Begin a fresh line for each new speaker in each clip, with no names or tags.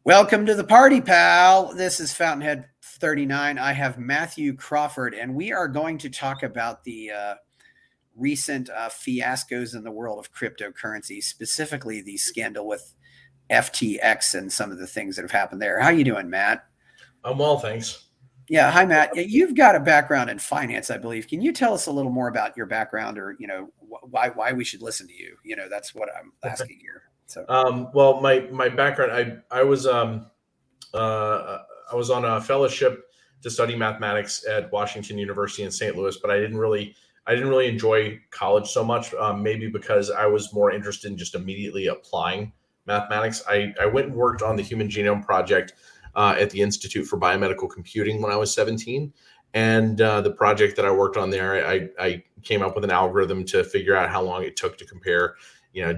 Welcome to the party, pal. This is Fountainhead 39. I have Mathew Crawford, and we are going to talk about the recent fiascos in the world of cryptocurrency, specifically the scandal with FTX and some of the things that have happened there. How you doing, Matt?
I'm well, thanks.
Yeah, hi, Matt. You've got a background in finance, I believe. Can you tell us a little more about your background, or why we should listen to you? That's what I'm asking here. So,
well, my background, I was on a fellowship to study mathematics at Washington University in St. Louis, but I didn't really enjoy college so much. Maybe because I was more interested in just immediately applying mathematics. I went and worked on the Human Genome Project at the Institute for Biomedical Computing when I was 17. And the project that I worked on there, I came up with an algorithm to figure out how long it took to compare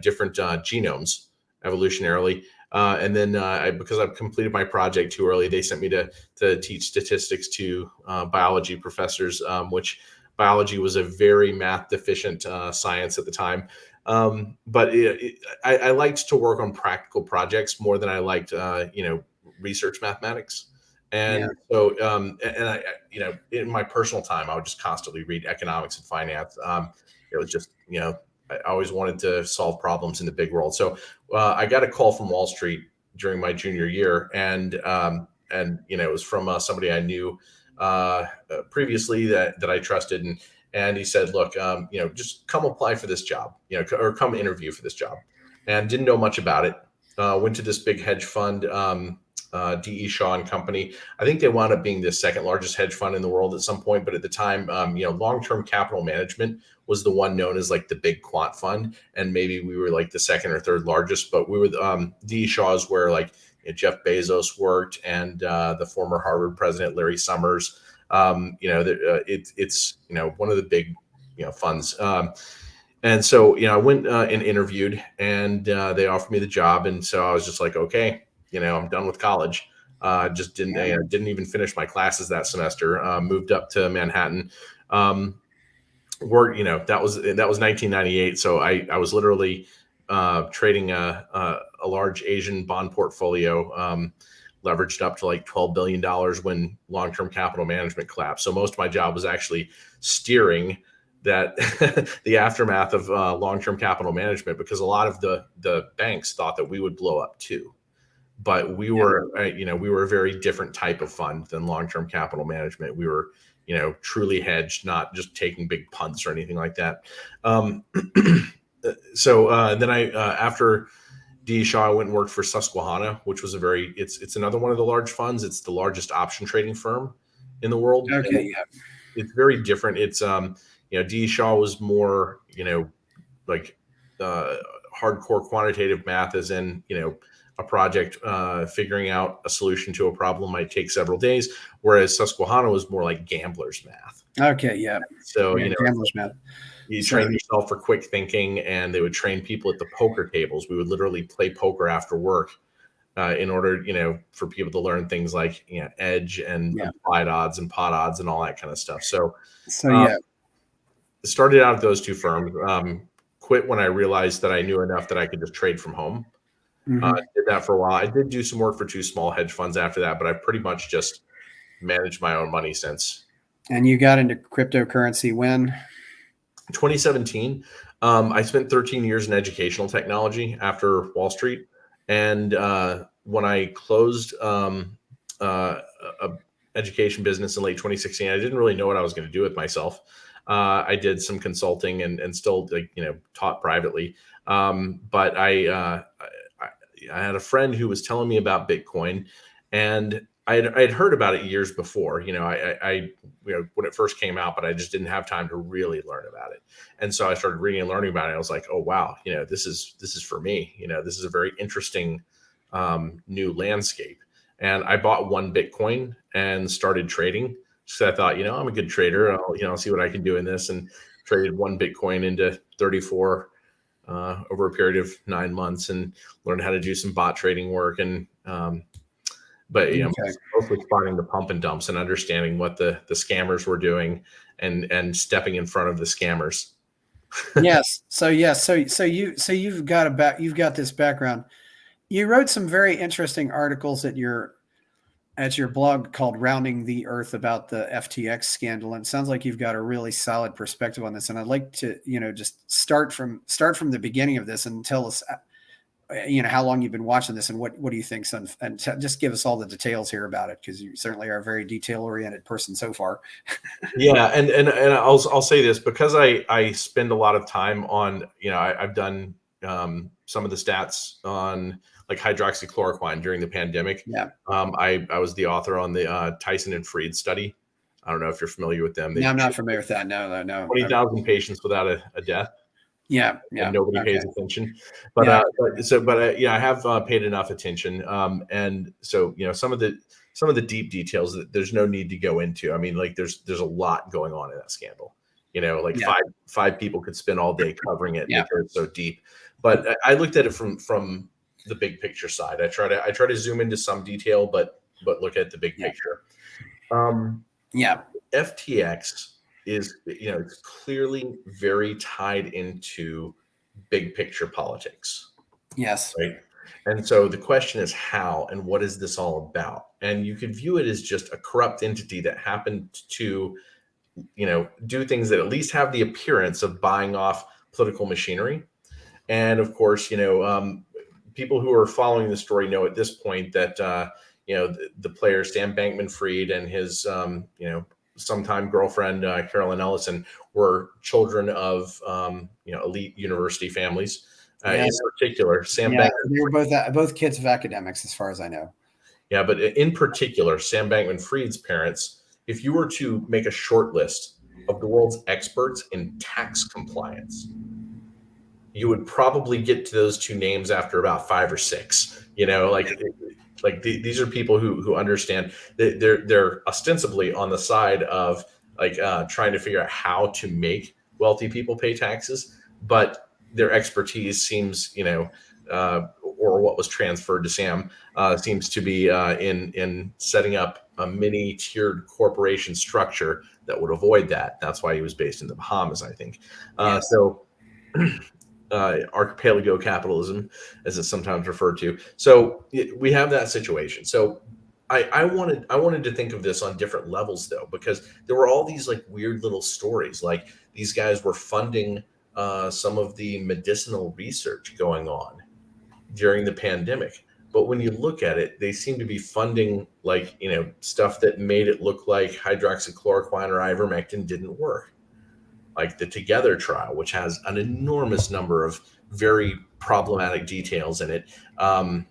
different genomes evolutionarily. And then because I've completed my project too early, they sent me to teach statistics to biology professors, which biology was a very math deficient science at the time. But I liked to work on practical projects more than I liked, research mathematics. And so, and I, in my personal time, I would just constantly read economics and finance. It was just, I always wanted to solve problems in the big world. So I got a call from Wall Street during my junior year, and it was from somebody I knew previously that I trusted, and he said, look, just come apply for this job, or come interview for this job, and didn't know much about it. Went to this big hedge fund. D.E. Shaw and Company. I think they wound up being the second largest hedge fund in the world at some point. But at the time, long-term capital management was the one known as like the big quant fund. And maybe we were like the second or third largest, but we were D.E. Shaw's where Jeff Bezos worked, and the former Harvard president, Larry Summers. It's one of the big, funds. And so, I went and interviewed, and they offered me the job. And so I was just like, okay, I'm done with college. Just didn't even finish my classes that semester. Moved up to Manhattan. Worked, that was 1998. So I was literally trading a large Asian bond portfolio, leveraged up to like $12 billion when long-term capital management collapsed. So most of my job was actually steering that the aftermath of long-term capital management, because a lot of the banks thought that we would blow up too. But we were, we were a very different type of fund than long-term capital management. We were, truly hedged, not just taking big punts or anything like that. So then after D. Shaw, I went and worked for Susquehanna, which was it's another one of the large funds. It's the largest option trading firm in the world.
Okay, yeah.
It's very different. It's, D. Shaw was more, hardcore quantitative math, as in, a project figuring out a solution to a problem might take several days, whereas Susquehanna was more like gambler's math.
Okay, yeah.
So
gambler's math.
You train yourself for quick thinking, and they would train people at the poker tables. We would literally play poker after work in order, for people to learn things like edge and applied odds and pot odds and all that kind of stuff. So started out at those two firms. Quit when I realized that I knew enough that I could just trade from home. Did that for a while. I did do some work for two small hedge funds after that, but I've pretty much just managed my own money since.
And you got into cryptocurrency when?
2017. I spent 13 years in educational technology after Wall Street. And when I closed a education business in late 2016, I didn't really know what I was going to do with myself. I did some consulting and still taught privately. But I had a friend who was telling me about Bitcoin, and I had heard about it years before, I when it first came out, but I just didn't have time to really learn about it. And so I started reading and learning about it. I was like, oh, wow, this is for me. This is a very interesting new landscape. And I bought one Bitcoin and started trading. So I thought, I'm a good trader. I'll see what I can do in this, and traded one Bitcoin into 34 over a period of 9 months, and learned how to do some bot trading work. And, mostly spotting the pump and dumps and understanding what the scammers were doing, and stepping in front of the scammers.
Yes. So you've got this background. You wrote some very interesting articles at your blog called "Rounding the Earth" about the FTX scandal, and it sounds like you've got a really solid perspective on this. And I'd like to, just start from the beginning of this and tell us, how long you've been watching this and what do you think, son? And just give us all the details here about it, because you certainly are a very detail oriented person so far.
Yeah, and I'll say this because I spend a lot of time on, I've done some of the stats on like hydroxychloroquine during the pandemic.
Yeah.
I was the author on the Tyson and Fried study. I don't know if you're familiar with them.
No, I'm not familiar with that. No.
20,000 patients without a death.
Yeah.
And nobody pays attention. But I have paid enough attention. And so, some of the deep details that there's no need to go into. I mean, like there's a lot going on in that scandal. Five people could spend all day covering it because it's so deep. But I looked at it from the big picture side. I try to zoom into some detail, but look at the big picture. FTX is, it's clearly very tied into big picture politics.
Yes.
Right. And so the question is how and what is this all about? And you could view it as just a corrupt entity that happened to, do things that at least have the appearance of buying off political machinery. And of course, people who are following the story know at this point that, the player Sam Bankman-Fried and his, sometime girlfriend, Carolyn Ellison, were children of, elite university families. In particular, Sam Bankman-Fried.
They were both kids of academics, as far as I know.
Yeah, but in particular, Sam Bankman-Fried's parents, if you were to make a short list of the world's experts in tax compliance, you would probably get to those two names after about 5 or 6. These are people who understand that they're ostensibly on the side of trying to figure out how to make wealthy people pay taxes, but their expertise seems, or what was transferred to Sam seems to be in setting up a mini tiered corporation structure that would avoid that. That's why he was based in the Bahamas, I think. Archipelago capitalism, as it's sometimes referred to. So we have that situation. So I wanted to think of this on different levels, though, because there were all these weird little stories. Like these guys were funding some of the medicinal research going on during the pandemic. But when you look at it, they seem to be funding stuff that made it look like hydroxychloroquine or ivermectin didn't work. Like the Together trial, which has an enormous number of very problematic details in it, and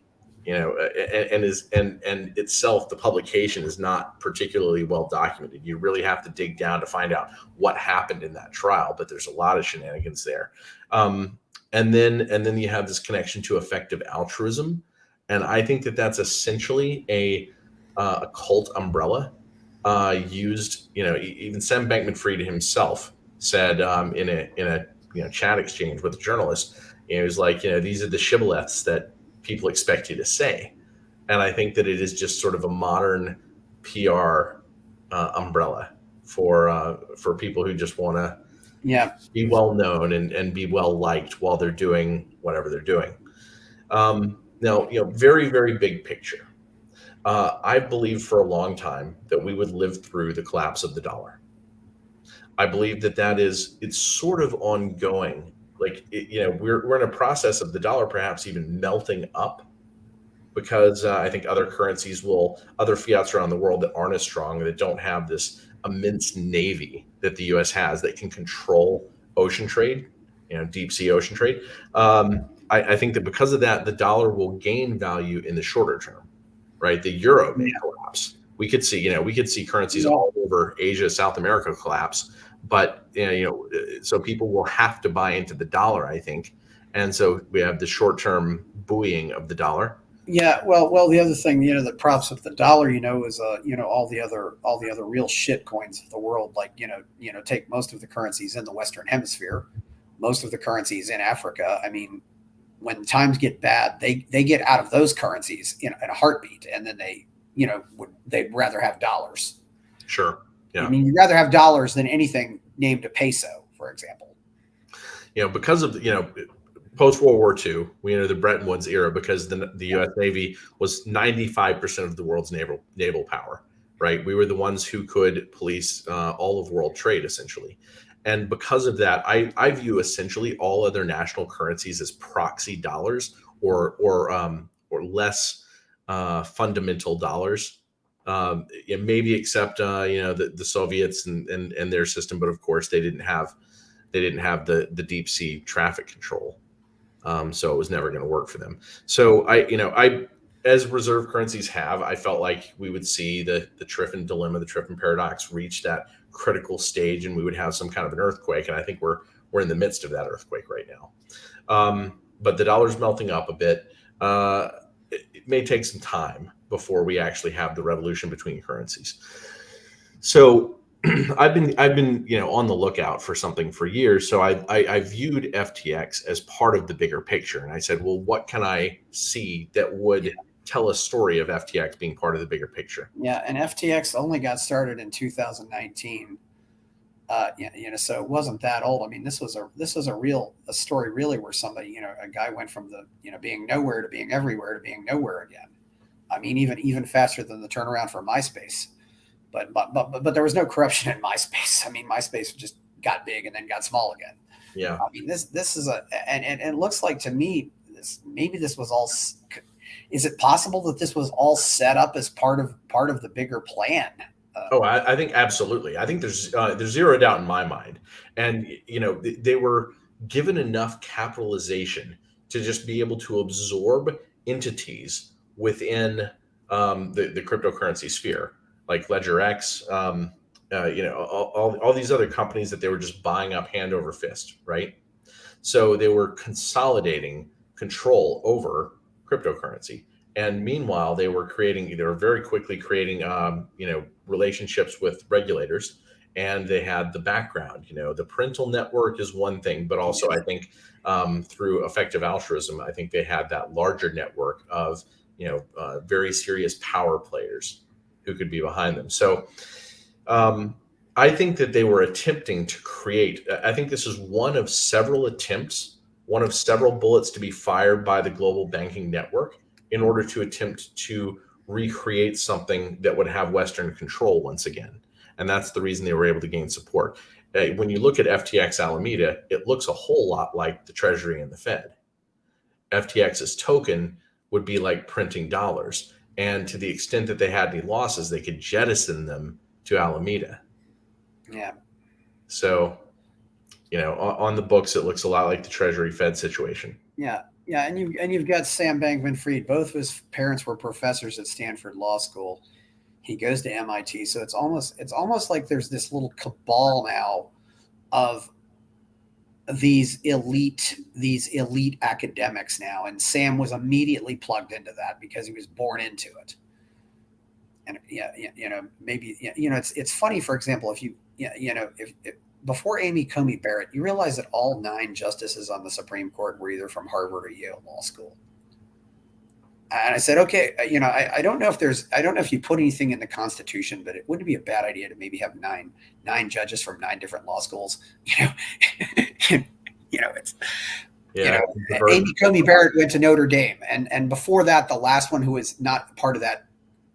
itself, the publication is not particularly well documented. You really have to dig down to find out what happened in that trial, but there's a lot of shenanigans there. And then you have this connection to effective altruism, and I think that that's essentially a cult umbrella used. Even Sam Bankman-Fried himself said in a chat exchange with a journalist, he was like, these are the shibboleths that people expect you to say. And I think that it is just sort of a modern PR umbrella for people who just want to be well known and be well liked while they're doing whatever they're doing. Now, very, very big picture. I believed for a long time that we would live through the collapse of the dollar. I believe it's sort of ongoing. We're in a process of the dollar perhaps even melting up, because I think other fiats around the world that aren't as strong, that don't have this immense navy that the U.S. has that can control ocean trade, deep sea ocean trade. I think that because of that, the dollar will gain value in the shorter term, right? The euro may collapse. We could see currencies all over Asia, South America collapse. But so people will have to buy into the dollar, I think, and so we have the short-term buoying of the dollar.
Yeah, well, the other thing, that props up the dollar, is all the other real shit coins of the world, take most of the currencies in the Western Hemisphere, most of the currencies in Africa. I mean, when times get bad, they get out of those currencies in a heartbeat, and then they'd rather have dollars.
Sure. Yeah.
I mean, you'd rather have dollars than anything named a peso, for example.
Because of post World War II, we enter the Bretton Woods era because the U.S. Navy was 95% of the world's naval power. Right, we were the ones who could police all of world trade essentially, and because of that, I view essentially all other national currencies as proxy dollars or less fundamental dollars. Maybe except the Soviets and their system, but of course they didn't have the deep sea traffic control. So it was never going to work for them. So I as reserve currencies have, I felt like we would see the Triffin dilemma, the Triffin paradox reach that critical stage, and we would have some kind of an earthquake. And I think we're in the midst of that earthquake right now. But the dollar's melting up a bit. It may take some time before we actually have the revolution between currencies. So I've been on the lookout for something for years. So I viewed FTX as part of the bigger picture, and I said, well, what can I see that would tell a story of FTX being part of the bigger picture?
Yeah, and FTX only got started in 2019. So it wasn't that old. I mean, this was a story really where somebody, a guy went from being nowhere to being everywhere to being nowhere again. I mean, even faster than the turnaround for MySpace. But there was no corruption in MySpace. I mean, MySpace just got big and then got small again.
Yeah.
I mean, this is and it looks like to me maybe this was all. Is it possible that this was all set up as part of the bigger plan?
I think absolutely. I think there's zero doubt in my mind, and they were given enough capitalization to just be able to absorb entities within the cryptocurrency sphere, like LedgerX, all these other companies that they were just buying up hand over fist, right? So they were consolidating control over cryptocurrency. And meanwhile, they were very quickly creating, relationships with regulators, and they had the background. The parental network is one thing, but also I think through effective altruism, I think they had that larger network of very serious power players who could be behind them. So I think that they were attempting to create. I think this is one of several attempts, one of several bullets to be fired by the global banking network in order to attempt to recreate something that would have Western control once again. And that's the reason they were able to gain support. When you look at FTX Alameda, it looks a whole lot like the Treasury and the Fed. FTX's token would be like printing dollars. And to the extent that they had any losses, they could jettison them to Alameda.
Yeah.
So, on the books, it looks a lot like the Treasury Fed situation.
Yeah. Yeah, and you've got Sam Bankman-Fried. Both of his parents were professors at Stanford Law School. He goes to MIT, so it's almost like there's this little cabal now of these elite academics now, and Sam was immediately plugged into that because he was born into it. And maybe it's funny. For example, if before Amy Coney Barrett, you realize that all 9 justices on the Supreme Court were either from Harvard or Yale Law School. And I said, okay, I don't know if you put anything in the Constitution, but it wouldn't be a bad idea to maybe have nine judges from 9 different law schools. Amy Coney Barrett went to Notre Dame, and before that, the last one who was not part of that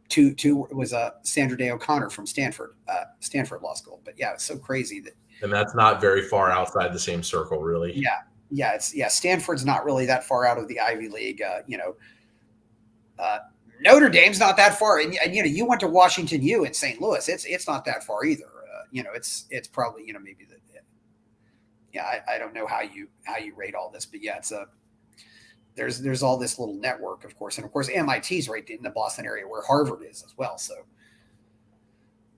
two was Sandra Day O'Connor from Stanford Law School. But yeah, it's so crazy that.
And that's not very far outside the same circle, really.
Yeah. Stanford's not really that far out of the Ivy League. Notre Dame's not that far, and you went to Washington U in St. Louis. It's not that far either. It's probably maybe I don't know how you rate all this, but yeah, it's there's all this little network, of course, and of course MIT's right in the Boston area where Harvard is as well.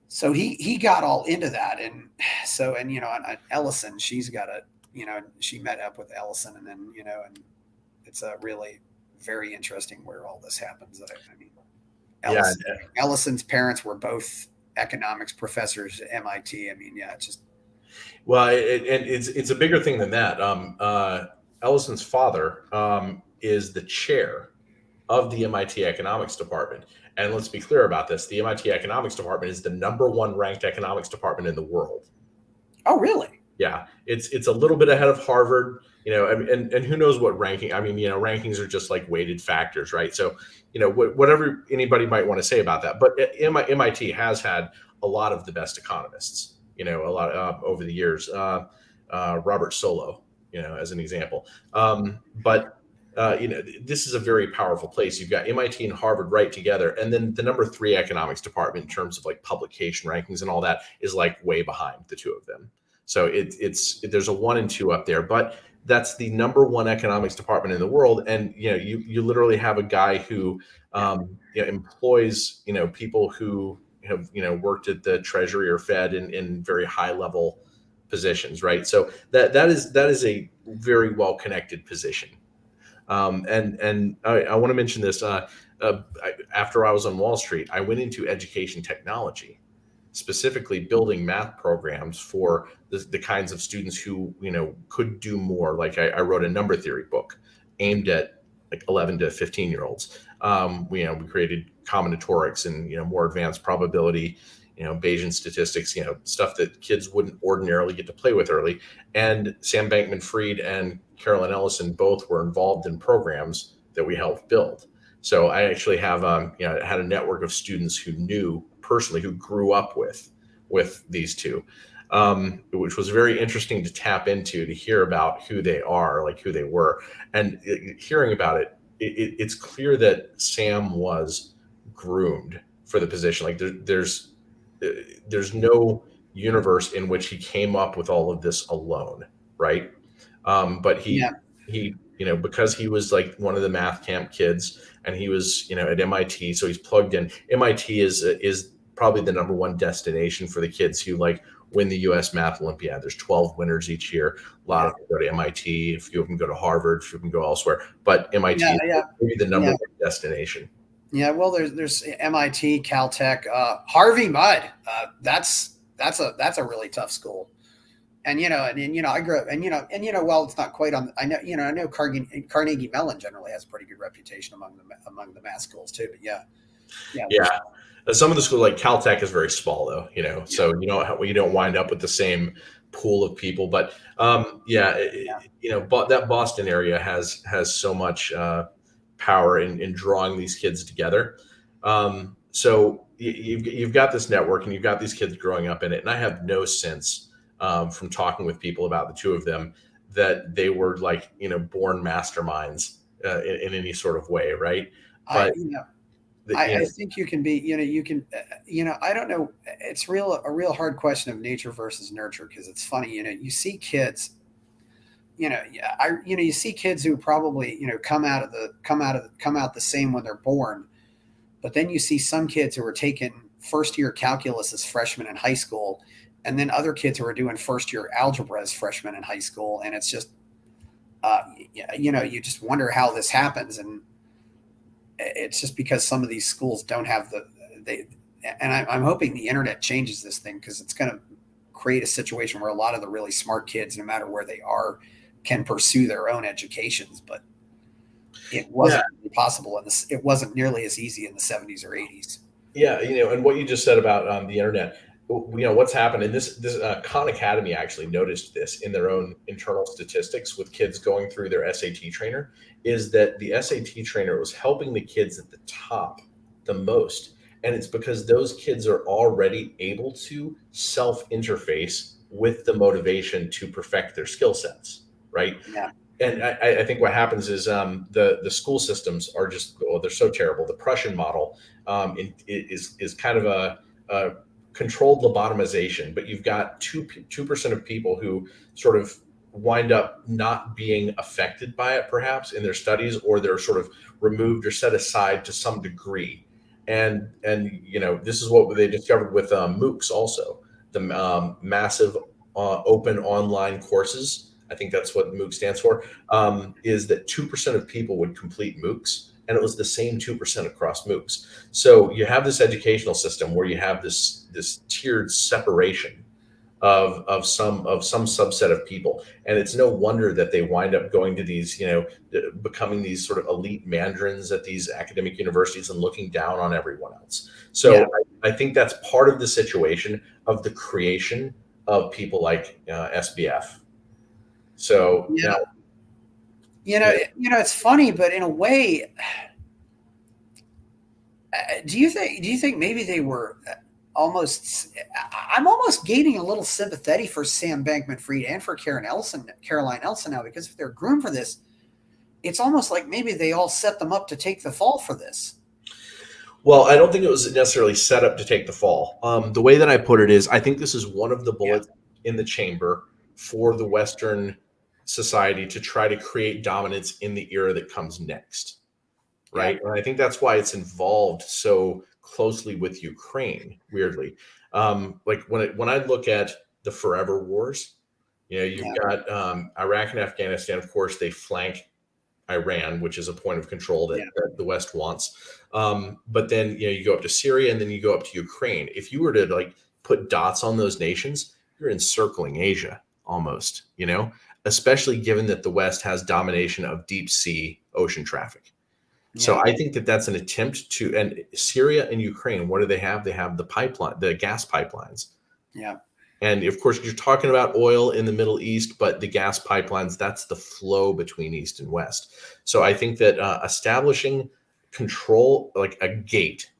So he got all into that, and Ellison, she's got she met up with Ellison, and then and it's a really very interesting where all this happens. Ellison's parents were both economics professors at MIT. It's just.
Well, it's a bigger thing than that. Ellison's father is the chair of the MIT economics department. And let's be clear about this. The MIT economics department is the #1 ranked economics department in the world.
Oh, really?
Yeah. It's a little bit ahead of Harvard. and who knows what ranking, I mean, rankings are just like weighted factors, right? So, whatever anybody might want to say about that, but MIT has had a lot of the best economists, a lot over the years, Robert Solow, as an example. But this is a very powerful place. You've got MIT and Harvard right together, and then the number 3 economics department in terms of like publication rankings and all that is like way behind the two of them. So there's a 1 and 2 up there, but that's the number 1 economics department in the world, and you literally have a guy who employs people who have worked at the Treasury or Fed in very high level positions, right? So that is a very well connected position. And I want to mention this. After I was on Wall Street, I went into education technology, specifically building math programs for the kinds of students who could do more. Like I wrote a number theory book aimed at like 11 to 15-year-olds. We created combinatorics and more advanced probability, Bayesian statistics, stuff that kids wouldn't ordinarily get to play with early. And Sam Bankman-Fried and Carolyn Ellison both were involved in programs that we helped build. So I actually have had a network of students who knew personally, who grew up with these two, which was very interesting to tap into, to hear about who they are, like who they were. And hearing about it, it's clear that Sam was groomed for the position. Like there's no universe in which he came up with all of this alone, right? But he because he was like one of the math camp kids, and he was at MIT, so he's plugged in. MIT is probably the number 1 destination for the kids who like win the U.S. Math Olympiad. There's 12 winners each year. A lot of them go to MIT. A few of them go to Harvard. A few of them go elsewhere. But MIT is maybe the number 1 destination.
Yeah, well, there's MIT, Caltech, Harvey Mudd. That's a really tough school. And I grew up, and well, it's not quite on. I know Carnegie Mellon generally has a pretty good reputation among the math schools too. But yeah.
Some of the schools like Caltech is very small though, so you don't wind up with the same pool of people. But but that Boston area has so much power in drawing these kids together. So you've got this network, and you've got these kids growing up in it, and I have no sense from talking with people about the two of them that they were like born masterminds in any sort of way, right? But
I think you can be, I don't know. It's a real hard question of nature versus nurture, because it's funny, you see kids, you see kids who probably, come out the same when they're born, but then you see some kids who are taking first year calculus as freshmen in high school, and then other kids who are doing first year algebra as freshmen in high school, and it's just, you just wonder how this happens. And it's just because some of these schools don't have I'm hoping the internet changes this thing, because it's going to create a situation where a lot of the really smart kids, no matter where they are, can pursue their own educations. But it wasn't possible, and it wasn't nearly as easy in the 70s or 80s.
Yeah, and what you just said about the internet, what's happened, and this Khan Academy actually noticed this in their own internal statistics with kids going through their SAT trainer, is that the SAT trainer was helping the kids at the top the most. And it's because those kids are already able to self-interface with the motivation to perfect their skill sets, right?
Yeah.
And I think what happens is the school systems are just, they're so terrible. The Prussian model is kind of a controlled lobotomization, but you've got 2% of people who sort of wind up not being affected by it, perhaps in their studies, or they're sort of removed or set aside to some degree. And this is what they discovered with MOOCs also, the massive open online courses. I think that's what MOOC stands for, is that 2% of people would complete MOOCs, and it was the same 2% across MOOCs. So you have this educational system where you have this tiered separation of some subset of people, and it's no wonder that they wind up going to these, becoming these sort of elite mandarins at these academic universities and looking down on everyone else. So I think that's part of the situation of the creation of people like SBF. So now
It's funny, but in a way, do you think maybe they were almost? I'm almost gaining a little sympathy for Sam Bankman-Fried and for Caroline Ellison now, because if they're groomed for this, it's almost like maybe they all set them up to take the fall for this.
Well, I don't think it was necessarily set up to take the fall. The way that I put it is, I think this is one of the bullets in the chamber for the Western society to try to create dominance in the era that comes next, right? And I think that's why it's involved so closely with Ukraine, weirdly. Like when I look at the forever wars, you've got Iraq and Afghanistan. Of course, they flank Iran, which is a point of control that the West wants. But then, you go up to Syria, and then you go up to Ukraine. If you were to put dots on those nations, you're encircling Asia almost, especially given that the West has domination of deep sea ocean traffic. So I think that that's an attempt to, and Syria and Ukraine, what do they have? They have the gas pipelines.
Yeah.
And of course, you're talking about oil in the Middle East, but the gas pipelines, that's the flow between East and West. So I think that establishing control, like a gate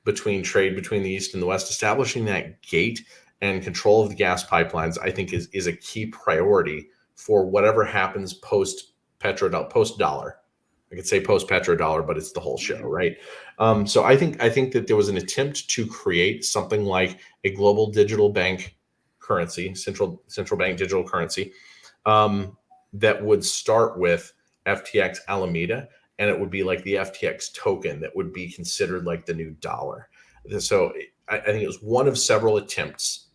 between trade between the East and the West, establishing that gate and control of the gas pipelines, I think is a key priority for whatever happens post dollar. I could say post petrodollar, but it's the whole show, right? So I think that there was an attempt to create something like a global digital bank currency, central bank digital currency, that would start with FTX Alameda, and it would be like the FTX token that would be considered like the new dollar. So I think it was one of several attempts,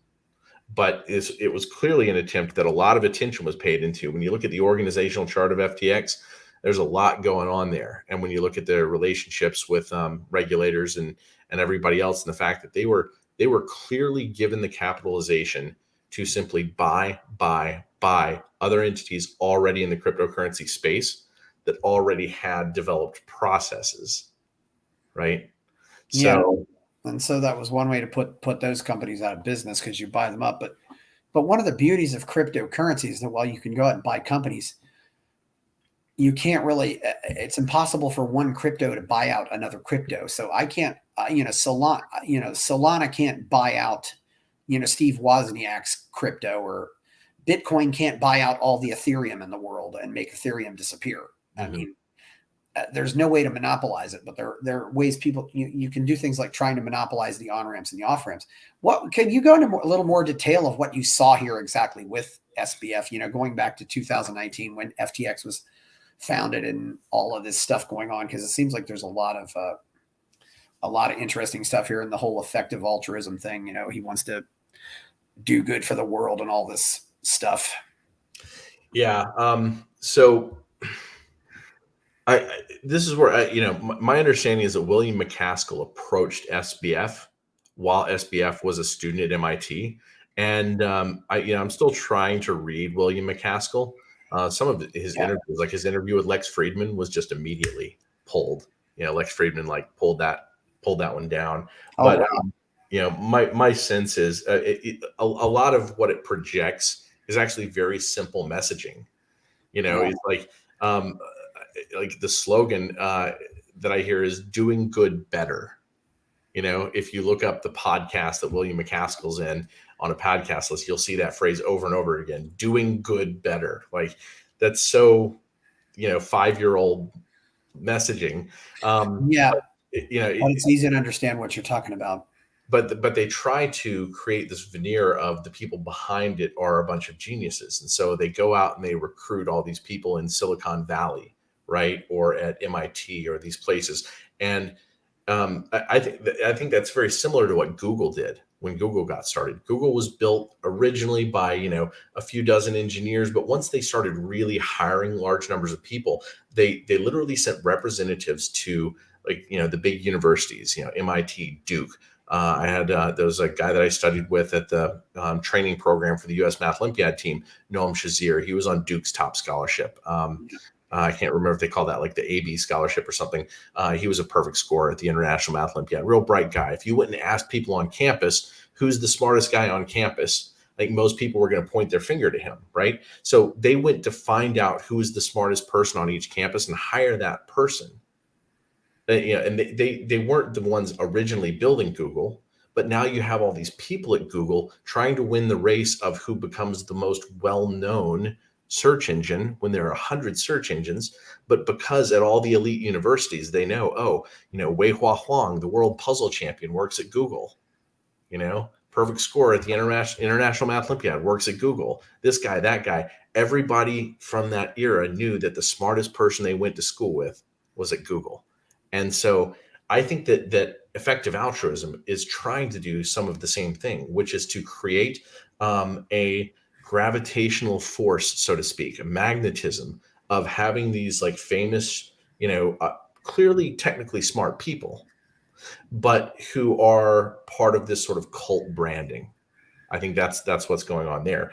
but it was clearly an attempt that a lot of attention was paid into. When you look at the organizational chart of FTX, there's a lot going on there. And when you look at their relationships with regulators and everybody else, and the fact that they were clearly given the capitalization to simply buy other entities already in the cryptocurrency space that already had developed processes, right? So,
and so that was one way to put those companies out of business, because you buy them up. But one of the beauties of cryptocurrency is that while you can go out and buy companies, you can't really, it's impossible for one crypto to buy out another crypto. So I can't, Solana can't buy out, Steve Wozniak's crypto, or Bitcoin can't buy out all the Ethereum in the world and make Ethereum disappear. Mm-hmm. I mean, there's no way to monopolize it, but there are ways you can do things like trying to monopolize the on-ramps and the off-ramps. What can you go into a little more detail of what you saw here exactly with SBF, going back to 2019 when FTX was founded and all of this stuff going on? Because it seems like there's a lot of interesting stuff here in the whole effective altruism thing. He wants to do good for the world and all this stuff.
Yeah. So this is where my understanding is that William McCaskill approached SBF while SBF was a student at MIT, and I'm still trying to read William McCaskill. Some of his interviews, like his interview with Lex Friedman, was just immediately pulled. Lex Friedman pulled that one down. But my sense is a lot of what it projects is actually very simple messaging. It's like the slogan that I hear is "doing good better." If you look up the podcast that William McCaskill's in on a podcast list, you'll see that phrase over and over again, "doing good better." Like, that's so, 5-year-old messaging.
It's easy to understand what you're talking about.
But they try to create this veneer of the people behind it are a bunch of geniuses. And so they go out and they recruit all these people in Silicon Valley, right? Or at MIT or these places. And I think that's very similar to what Google did when Google got started. Google was built originally by, a few dozen engineers, but once they started really hiring large numbers of people, they literally sent representatives to the big universities, MIT, Duke. There was a guy that I studied with at the training program for the U.S. Math Olympiad team, Noam Shazir. He was on Duke's top scholarship. I can't remember if they call that like the AB scholarship or something. He was a perfect scorer at the International Math Olympiad. Real bright guy. If you went and asked people on campus, who's the smartest guy on campus, like most people were going to point their finger to him, right? So they went to find out who is the smartest person on each campus and hire that person. And they weren't the ones originally building Google, but now you have all these people at Google trying to win the race of who becomes the most well-known search engine when there are 100 search engines. But because at all the elite universities, they know, oh, Wei Hua Huang, the world puzzle champion, works at Google. Perfect score at the International Math Olympiad, works at Google. This guy, that guy. Everybody from that era knew that the smartest person they went to school with was at Google. And so I think that effective altruism is trying to do some of the same thing, which is to create a gravitational force, so to speak, a magnetism of having these like famous, clearly technically smart people, but who are part of this sort of cult branding. I think that's what's going on there.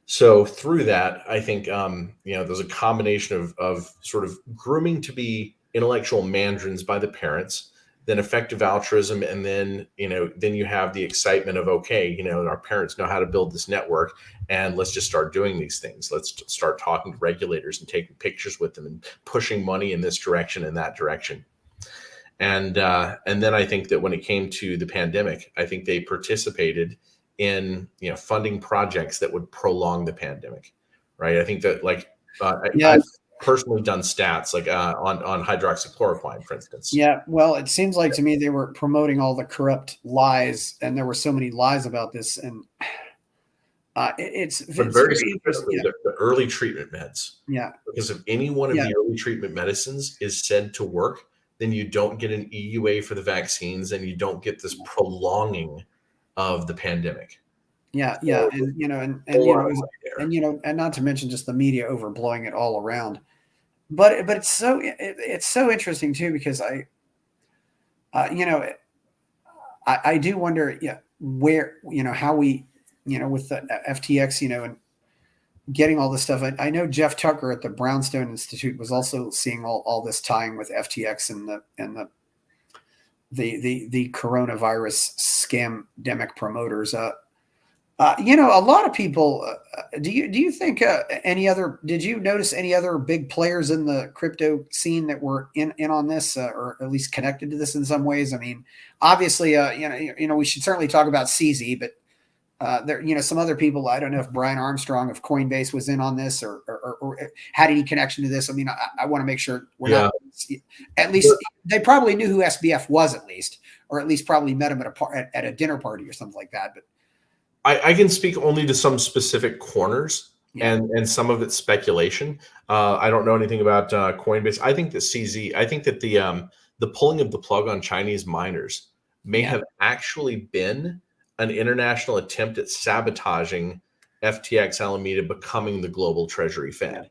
So through that, I think there's a combination of sort of grooming to be intellectual mandarins by the parents, then effective altruism, and then you have the excitement of, okay, our parents know how to build this network, and let's just start doing these things. Let's start talking to regulators and taking pictures with them and pushing money in this direction and that direction. And then I think that when it came to the pandemic, I think they participated in funding projects that would prolong the pandemic, right? I think that I've personally done stats like on hydroxychloroquine, for instance.
Yeah, well, it seems like to me they were promoting all the corrupt lies, and there were so many lies about this, and it's very interesting.
The early treatment meds.
Yeah,
because if any one of the early treatment medicines is said to work, then you don't get an EUA for the vaccines, and you don't get this prolonging of the pandemic.
Yeah, and not to mention just the media overblowing it all around. But it's so interesting too, because I do wonder, where, how we, with the FTX, and getting all this stuff. I know Jeff Tucker at the Brownstone Institute was also seeing all this tying with FTX and the coronavirus scamdemic promoters. A lot of people. Do you think did you notice any other big players in the crypto scene that were in on this, or at least connected to this in some ways? I mean, obviously, we should certainly talk about CZ, but there, some other people. I don't know if Brian Armstrong of Coinbase was in on this, or had any connection to this. I mean, I want to make sure we're not. At least they probably knew who SBF was, or at least probably met him at a dinner party or something like that. But
I can speak only to some specific corners, and some of it's speculation. I don't know anything about Coinbase. I think that CZ. I think that the pulling of the plug on Chinese miners may have actually been an international attempt at sabotaging FTX Alameda becoming the global treasury Fed.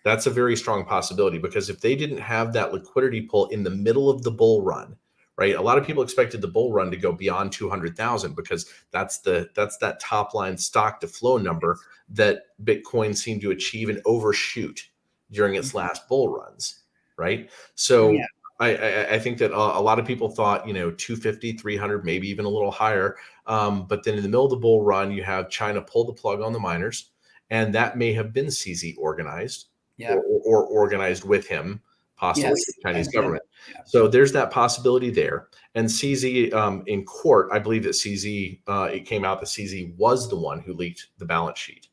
That's a very strong possibility, because if they didn't have that liquidity pull in the middle of the bull run, right? A lot of people expected the bull run to go beyond 200,000, because that's that top line stock to flow number that Bitcoin seemed to achieve and overshoot during its last bull runs, right? So I think that a lot of people thought, 250, 300, maybe even a little higher. But then in the middle of the bull run, you have China pull the plug on the miners, and that may have been CZ organized, or organized with him, possibly the Chinese government. So there's that possibility there. And CZ in court, I believe that CZ, it came out that CZ was the one who leaked the balance sheet,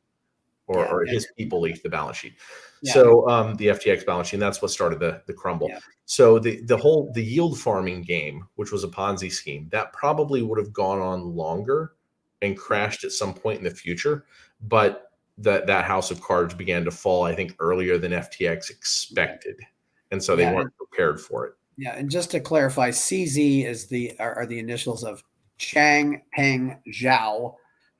or his people leaked the balance sheet. So the FTX balance sheet, and that's what started the crumble. So the yield farming game, which was a Ponzi scheme, that probably would have gone on longer and crashed at some point in the future. But that house of cards began to fall, I think, earlier than FTX expected. And so they weren't prepared for it.
Yeah, and just to clarify, CZ are the initials of Chang Peng Zhao,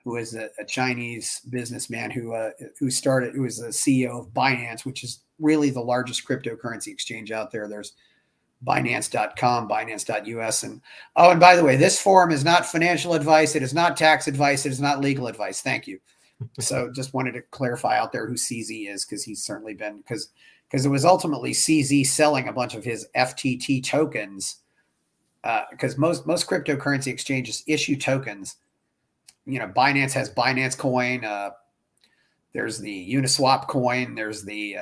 who is a Chinese businessman who was the CEO of Binance, which is really the largest cryptocurrency exchange out there. There's Binance.com, Binance.us. And by the way, this forum is not financial advice. It is not tax advice. It is not legal advice. Thank you. So just wanted to clarify out there who CZ is, because he's certainly been, because it was ultimately CZ selling a bunch of his FTT tokens, because most cryptocurrency exchanges issue tokens Binance has Binance coin. There's the Uniswap coin. There's the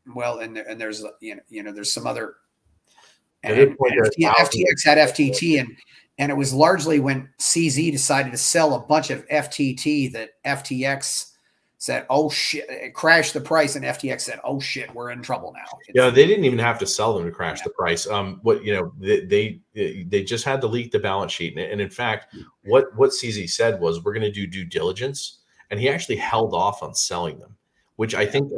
and there's there's some other, and FTX had FTT, and it was largely when CZ decided to sell a bunch of FTT that FTX said, "Oh shit!" It crashed the price, and FTX said, "Oh shit, we're in trouble now."
They didn't even have to sell them to crash the price. They just had to leak the balance sheet, and in fact, what CZ said was, "We're going to do due diligence," and he actually held off on selling them, which I think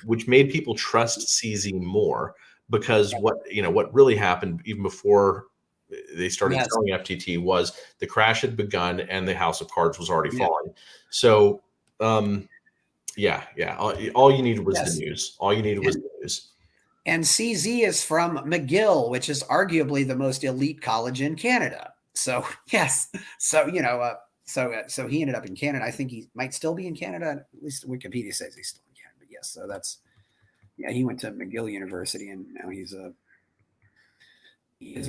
which made people trust CZ more, because what really happened even before they started selling FTT was the crash had begun and the house of cards was already falling. So. All you needed was the news. All you needed was the news.
And CZ is from McGill, which is arguably the most elite college in Canada. So yes, so so he ended up in Canada. I think he might still be in Canada. At least Wikipedia says he's still in Canada. But yes, so that's he went to McGill University, and now he's a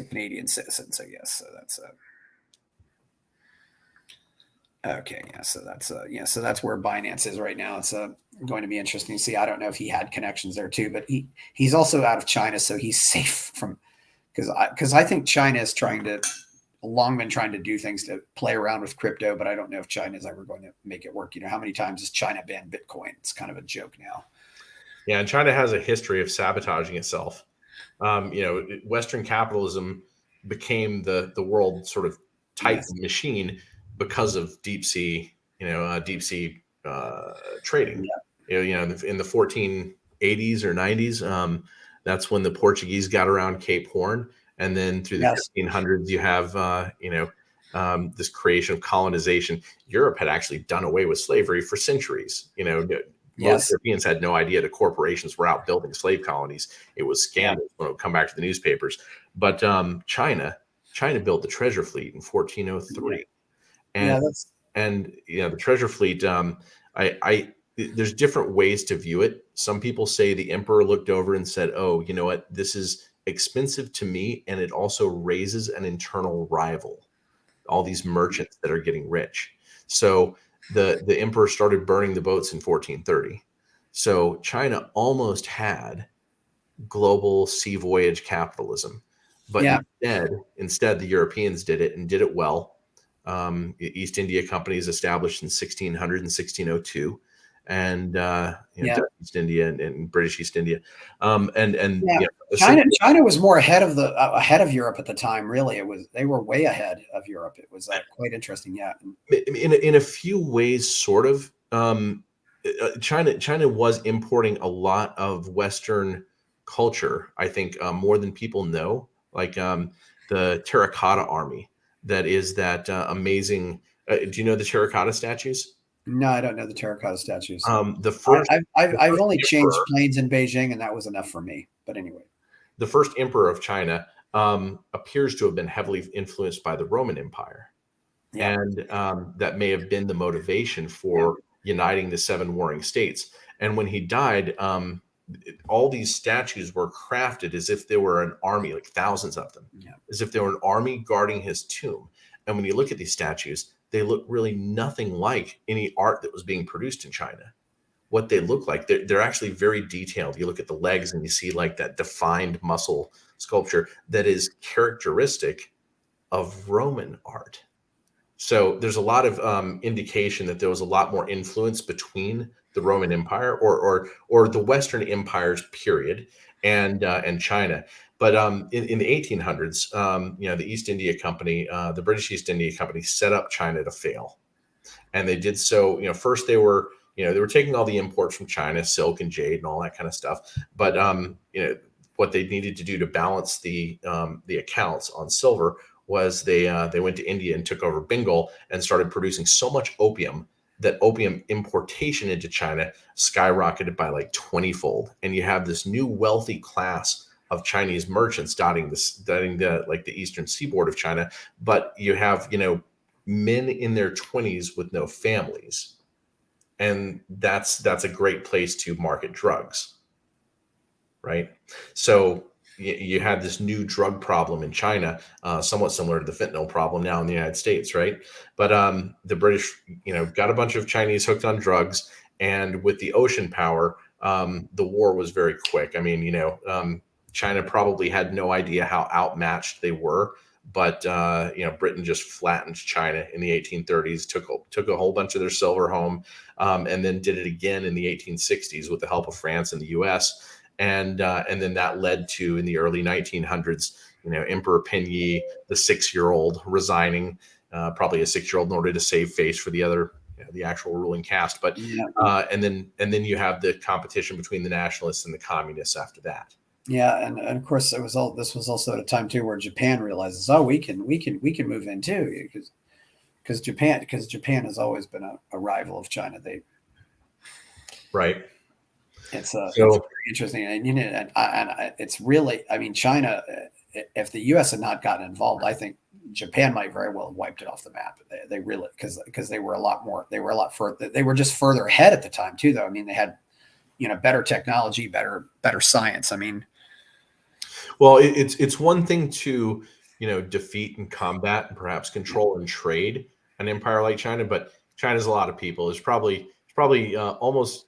Canadian citizen. So yes, so that's okay, so that's where Binance is right now. It's going to be interesting to see. I don't know if he had connections there too, but he's also out of China, so he's safe from, because I think China is long been trying to do things to play around with crypto, but I don't know if China is ever going to make it work. How many times has China banned Bitcoin? It's kind of a joke now.
Yeah, and China has a history of sabotaging itself. Western capitalism became the world sort of type machine because of deep sea trading. In the 1480s or 90s, that's when the Portuguese got around Cape Horn, and then through the 1500s, you have this creation of colonization. Europe had actually done away with slavery for centuries. Most Europeans had no idea the corporations were out building slave colonies. It was scandalous when it would come back to the newspapers. But China built the treasure fleet in 1403. And the treasure fleet, there's different ways to view it. Some people say the emperor looked over and said, "Oh, you know what? This is expensive to me, and it also raises an internal rival. All these merchants that are getting rich." So the emperor started burning the boats in 1430. So China almost had global sea voyage capitalism, but instead the Europeans did it, and did it well. East India Company is established in 1600 and 1602, and East India and British East India,
China was more ahead of Europe at the time. Really, they were way ahead of Europe. It was quite interesting. Yeah,
in a few ways, sort of. China was importing a lot of Western culture, I think, more than people know, like the terracotta army. That is that amazing. Do you know the terracotta statues?
No, I don't know the terracotta statues.
The first,
I've only changed planes in Beijing, and that was enough for me. But anyway,
the first emperor of China appears to have been heavily influenced by the Roman Empire, and that may have been the motivation for uniting the 7 warring states. And when he died, all these statues were crafted as if they were an army, like thousands of them, as if they were an army guarding his tomb. And when you look at these statues, they look really nothing like any art that was being produced in China. What they look like, they're actually very detailed. You look at the legs and you see like that defined muscle sculpture that is characteristic of Roman art. So there's a lot of indication that there was a lot more influence between the Roman Empire or the Western empires, period, and China. But in the 1800s, the East India Company, the British East India Company, set up China to fail, and they did so. First they were taking all the imports from China, silk and jade and all that kind of stuff. But what they needed to do to balance the accounts on silver was they went to India and took over Bengal and started producing so much opium that opium importation into China skyrocketed by like 20-fold. And you have this new wealthy class of Chinese merchants dotting the eastern seaboard of China. But you have, men in their 20s with no families. And that's a great place to market drugs. Right. So you had this new drug problem in China, somewhat similar to the fentanyl problem now in the United States, right? But the British, got a bunch of Chinese hooked on drugs, and with the ocean power, the war was very quick. I mean, China probably had no idea how outmatched they were, but Britain just flattened China in the 1830s, took a whole bunch of their silver home, and then did it again in the 1860s with the help of France and the U.S. And then that led to, in the early 1900s, Emperor Pinyi, the 6-year-old, resigning, probably a 6-year-old in order to save face for the other, the actual ruling caste. But and then you have the competition between the nationalists and the communists after that.
Yeah, and of course this was also at a time too where Japan realizes, oh, we can move in too, because Japan has always been a rival of China.
Right.
It's very interesting, and it's really, I mean, China. If the U.S. had not gotten involved, I think Japan might very well have wiped it off the map. They really, because they were a lot further. They were just further ahead at the time too, though. I mean, they had better technology, better science. I mean,
well, it's one thing to defeat and combat and perhaps control and trade an empire like China, but China's a lot of people. It's probably almost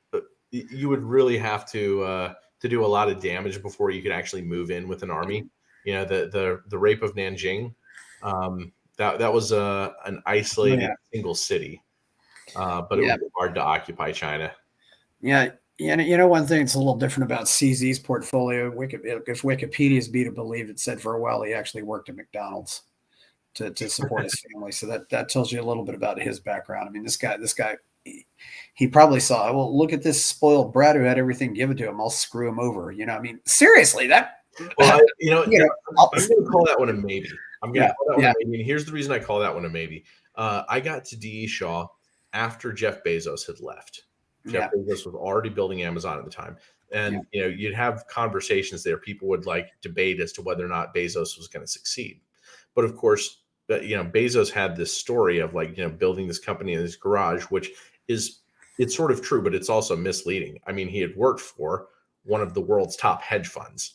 you would really have to do a lot of damage before you could actually move in with an army. The rape of Nanjing, that was an isolated single city, but it was hard to occupy China.
Yeah. One thing that's a little different about CZ's portfolio, if Wikipedia's be to believe, it said for a while he actually worked at McDonald's to support his family. So that tells you a little bit about his background. I mean, this guy, he probably saw, well, look at this spoiled brat who had everything given to him. I'll screw him over. I mean, seriously, that.
Well, I'm going to call that one a maybe. I'm going to call that one a maybe. And here's the reason I call that one a maybe. I got to D.E. Shaw after Jeff Bezos had left. Jeff Bezos was already building Amazon at the time. And, you'd have conversations there. People would debate as to whether or not Bezos was going to succeed. But of course, Bezos had this story of building this company in his garage, which it's sort of true, but it's also misleading. I mean, he had worked for one of the world's top hedge funds.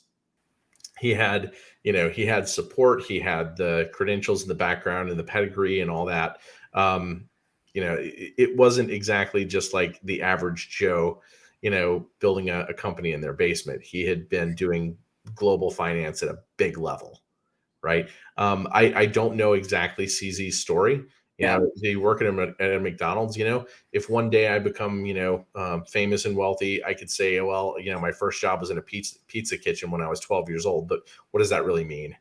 He had support. He had the credentials in the background and the pedigree and all that. It wasn't exactly just like the average Joe, building a company in their basement. He had been doing global finance at a big level, right? I don't know exactly CZ's story. They work at a McDonald's. If one day I become, famous and wealthy, I could say, well, my first job was in a pizza kitchen when I was 12 years old. But what does that really mean?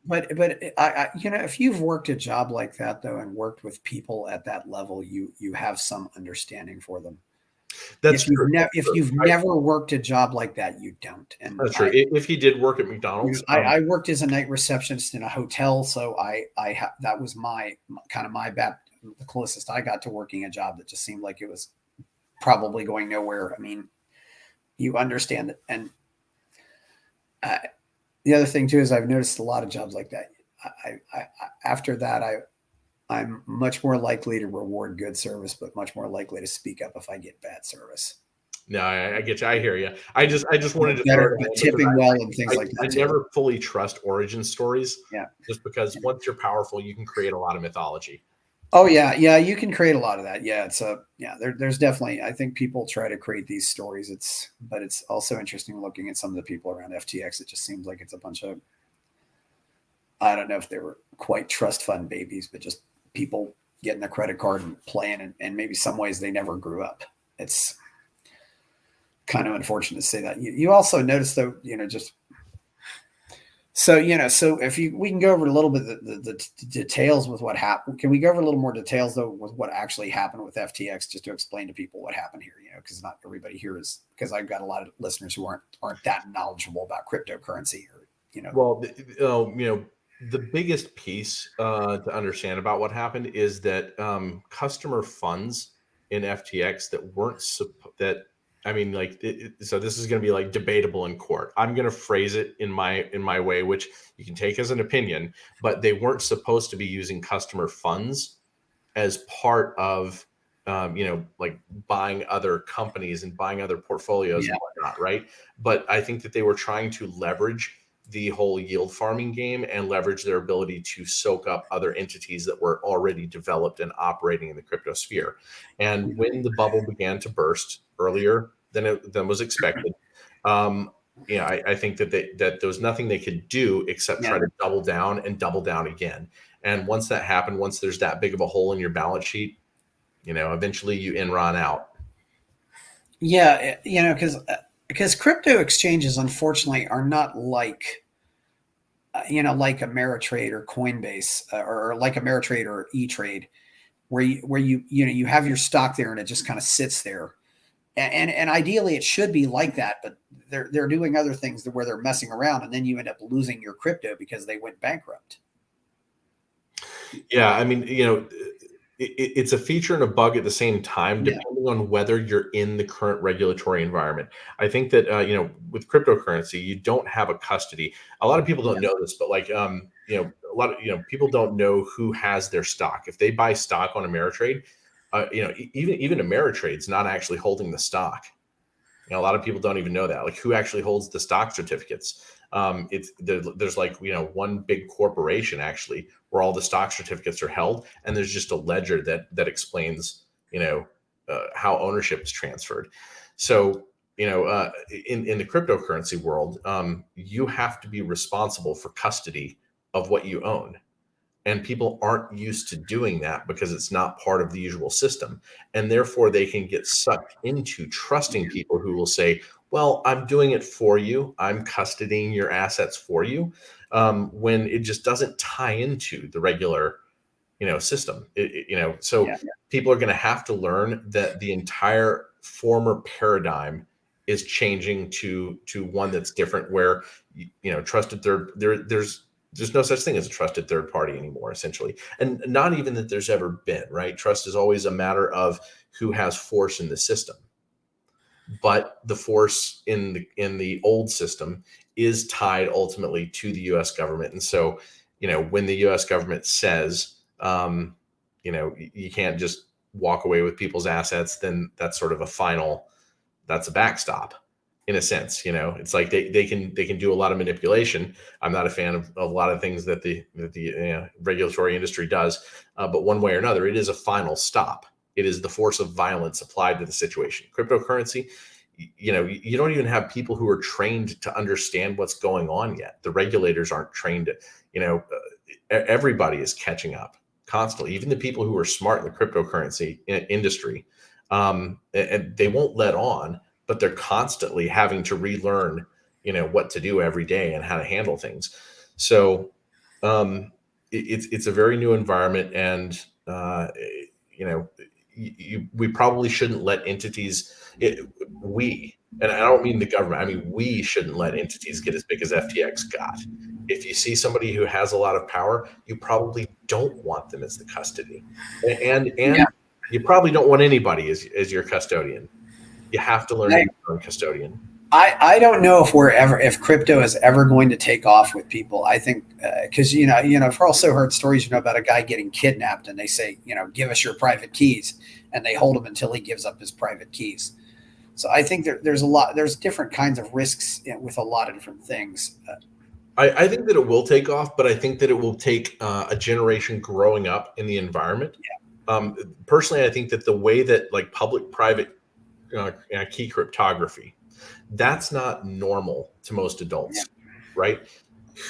But if you've worked a job like that though, and worked with people at that level, you have some understanding for them.
That's true.
If you've never worked a job like that, you don't. And
that's true. If he did work at McDonald's,
I worked as a night receptionist in a hotel, so that was my the closest I got to working a job that just seemed like it was probably going nowhere. I mean, you understand it, and the other thing too is I've noticed a lot of jobs like that. After that, I'm much more likely to reward good service, but much more likely to speak up if I get bad service.
No, I get you. I hear you. I just wanted to
better tipping well and things like that.
I never fully trust origin stories.
Yeah.
Just because once you're powerful, you can create a lot of mythology.
Oh yeah, you can create a lot of that. Yeah, there's definitely. I think people try to create these stories. But it's also interesting looking at some of the people around FTX. It just seems like it's a bunch of, I don't know if they were quite trust fund babies, but just people getting the credit card and playing, and maybe some ways they never grew up. It's kind of unfortunate to say that. You also notice though, just so if we can go over a little bit the details with what happened. Can we go over a little more details though with what actually happened with FTX, just to explain to people what happened here? Because not everybody here is, because I've got a lot of listeners who aren't that knowledgeable about cryptocurrency, or
Well, the biggest piece to understand about what happened is that customer funds in FTX that weren't so this is going to be debatable in court. I'm going to phrase it in my way, which you can take as an opinion, but they weren't supposed to be using customer funds as part of like buying other companies and buying other portfolios
Yeah.
and whatnot, right? But I think that they were trying to leverage the whole yield farming game and leverage their ability to soak up other entities that were already developed and operating in the crypto sphere. And when the bubble began to burst earlier than was expected, I think that that there was nothing they could do except try to double down and double down again. And once that happened, once there's that big of a hole in your balance sheet, eventually you Enron out.
Yeah, because crypto exchanges, unfortunately, are not like like Ameritrade or Coinbase or like Ameritrade or E-Trade, where you have your stock there and it just kind of sits there. And ideally it should be like that, but they're doing other things where they're messing around, and then you end up losing your crypto because they went bankrupt.
Yeah, I mean, it's a feature and a bug at the same time, depending on whether you're in the current regulatory environment. I think that with cryptocurrency, you don't have a custody. A lot of people don't know this, but like a lot of people don't know who has their stock. If they buy stock on Ameritrade, even Ameritrade's not actually holding the stock. A lot of people don't even know that, like who actually holds the stock certificates. There's like one big corporation actually where all the stock certificates are held, and there's just a ledger that explains how ownership is transferred. So in the cryptocurrency world, you have to be responsible for custody of what you own. And people aren't used to doing that because it's not part of the usual system. And therefore, they can get sucked into trusting people who will say, well, I'm doing it for you. I'm custodying your assets for you, when it just doesn't tie into the regular, system. So people are going to have to learn that the entire former paradigm is changing to one that's different, where trusted there's no such thing as a trusted third party anymore, essentially. And not even that there's ever been, right? Trust is always a matter of who has force in the system. But the force in the old system is tied ultimately to the US government. And so, when the US government says, you can't just walk away with people's assets, then that's sort of that's a backstop. In a sense, it's like they can do a lot of manipulation. I'm not a fan of a lot of things that the regulatory industry does, but one way or another, it is a final stop. It is the force of violence applied to the situation. Cryptocurrency, you don't even have people who are trained to understand what's going on yet. The regulators aren't trained to, everybody is catching up constantly. Even the people who are smart in the cryptocurrency industry, and they won't let on. But they're constantly having to relearn, what to do every day and how to handle things. So it's a very new environment, and we probably shouldn't let entities. And I don't mean the government. I mean, we shouldn't let entities get as big as FTX got. If you see somebody who has a lot of power, you probably don't want them as the custody, and you probably don't want anybody as your custodian. You have to learn to be your own custodian.
I don't know if crypto is ever going to take off with people. I think because I've also heard stories about a guy getting kidnapped, and they say give us your private keys, and they hold him until he gives up his private keys. So I think there's different kinds of risks with a lot of different things.
I think that it will take off, but I think that it will take a generation growing up in the environment. Personally, I think that the way that like public-private key cryptography, that's not normal to most adults, right?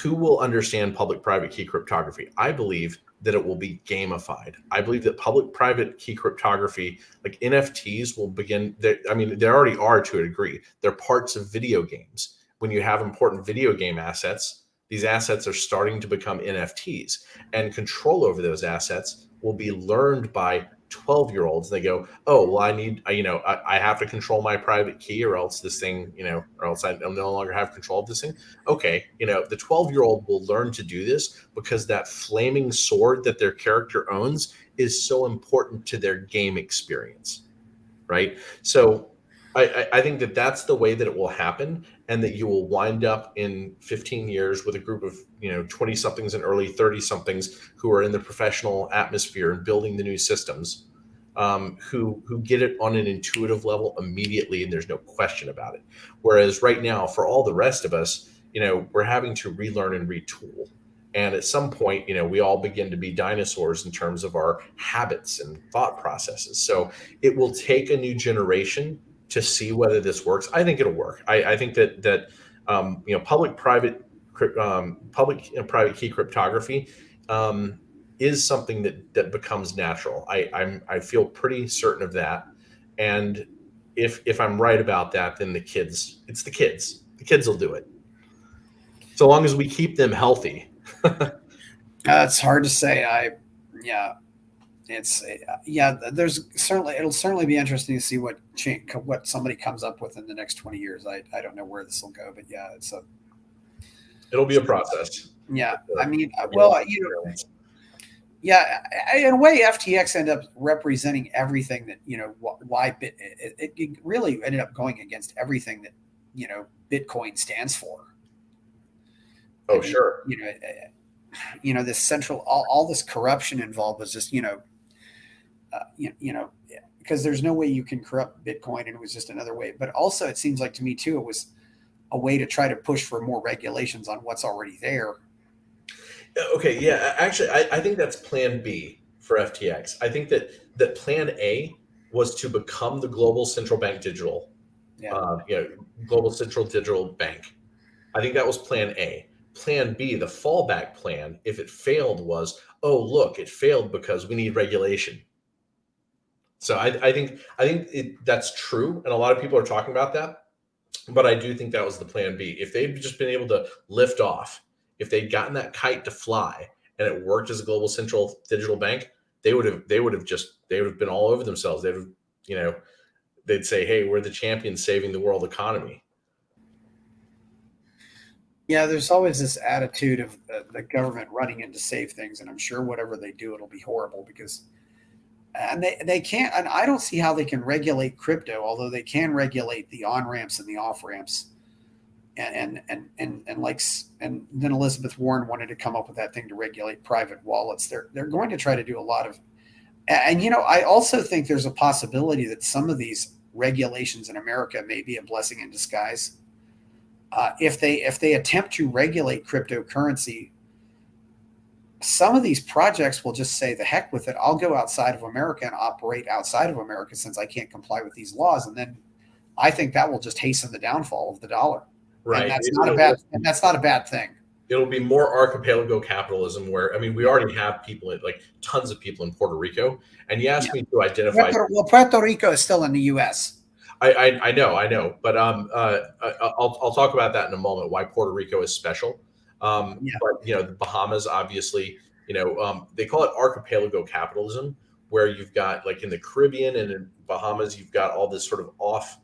Who will understand public-private key cryptography? I believe that it will be gamified. I believe that public-private key cryptography, like NFTs, will begin. They already are to a degree. They're parts of video games. When you have important video game assets, these assets are starting to become NFTs, and control over those assets will be learned by 12-year-olds. They go, oh, well, I have to control my private key, or else this thing, or else I no longer have control of this thing. Okay. The 12-year-old will learn to do this because that flaming sword that their character owns is so important to their game experience. Right. So I think that that's the way that it will happen, and that you will wind up in 15 years with a group of 20 somethings and early 30 somethings who are in the professional atmosphere and building the new systems, who get it on an intuitive level immediately, and there's no question about it. Whereas right now, for all the rest of us, we're having to relearn and retool. And at some point, we all begin to be dinosaurs in terms of our habits and thought processes. So it will take a new generation to see whether this works. I think it'll work. I think that public-private public-private key cryptography is something that becomes natural. I feel pretty certain of that. And if I'm right about that, then the kids will do it. So long as we keep them healthy.
It's hard to say. It'll certainly be interesting to see what somebody comes up with in the next 20 years. I don't know where this will go, but yeah,
it'll be a process.
Yeah. I mean, well, yeah, in a way, FTX ended up representing everything that, why it really ended up going against everything that, Bitcoin stands for.
Oh, sure.
This central, all this corruption involved was just, because there's no way you can corrupt Bitcoin, and it was just another way. But also, it seems like to me too, it was a way to try to push for more regulations on what's already there.
Okay, yeah, actually, I think that's Plan B for FTX. I think that Plan A was to become the global central bank digital, global central digital bank. I think that was Plan A. Plan B, the fallback plan, if it failed, was, oh, look, it failed because we need regulation. So I think that's true, and a lot of people are talking about that. But I do think that was the Plan B. If they'd just been able to lift off, if they'd gotten that kite to fly, and it worked as a global central digital bank, they would have been all over themselves. They'd say, hey, we're the champions saving the world economy.
Yeah, there's always this attitude of the government running in to save things, and I'm sure whatever they do, it'll be horrible because, and they can't, and I don't see how they can regulate crypto, although they can regulate the on ramps and the off ramps, and then Elizabeth Warren wanted to come up with that thing to regulate private wallets. They're going to try to do a lot of, and I also think there's a possibility that some of these regulations in America may be a blessing in disguise. If they attempt to regulate cryptocurrency, some of these projects will just say, the heck with it, I'll go outside of America and operate outside of America since I can't comply with these laws. And then I think that will just hasten the downfall of the dollar.
Right.
And that's not a bad thing.
It'll be more archipelago capitalism where, we already have people, like tons of people in Puerto Rico. And you asked me to identify.
Puerto Rico is still in the U.S.
I know, but I'll talk about that in a moment. Why Puerto Rico is special, but the Bahamas, obviously, they call it archipelago capitalism, where you've got, like, in the Caribbean and in Bahamas, you've got all this sort of off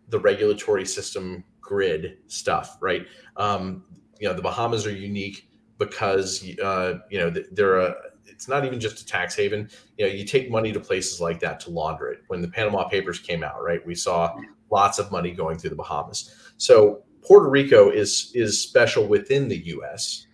the regulatory system grid stuff, right? The Bahamas are unique because they're it's not even just a tax haven. You take money to places like that to launder it. When the Panama Papers came out, right, we saw lots of money going through the Bahamas. So Puerto Rico is special within the U.S.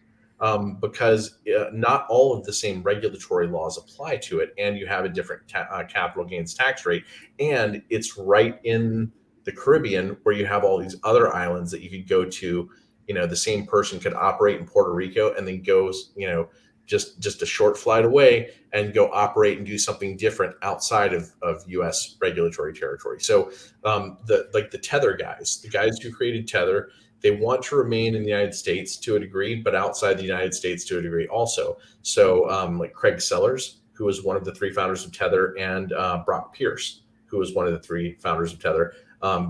Because not all of the same regulatory laws apply to it, and you have a different capital gains tax rate, and it's right in the Caribbean where you have all these other islands that you could go to. The same person could operate in Puerto Rico and then goes, just a short flight away and go operate and do something different outside of U.S. regulatory territory. So the Tether guys, the guys who created Tether, they want to remain in the United States to a degree, but outside the United States to a degree also. So like Craig Sellers, who was one of the three founders of Tether, and Brock Pierce, who was one of the three founders of Tether,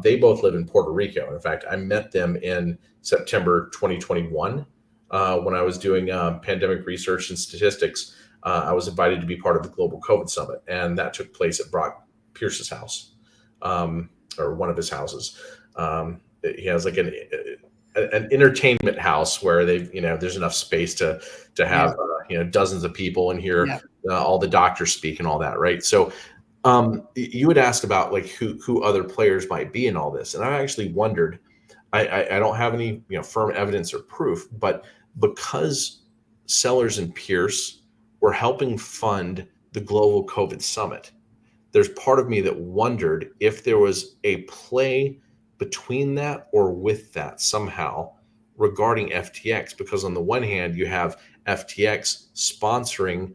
they both live in Puerto Rico. In fact, I met them in September 2021. When I was doing pandemic research and statistics. I was invited to be part of the Global COVID Summit, and that took place at Brock Pierce's house, or one of his houses. He has like an entertainment house where there's enough space to have dozens of people and hear all the doctors speak and all that, right? So you had asked about like who other players might be in all this, and I actually wondered. I don't have any firm evidence or proof, but because Sellers and Pierce were helping fund the Global COVID Summit, there's part of me that wondered if there was a play between that or with that somehow regarding FTX, because on the one hand, you have FTX sponsoring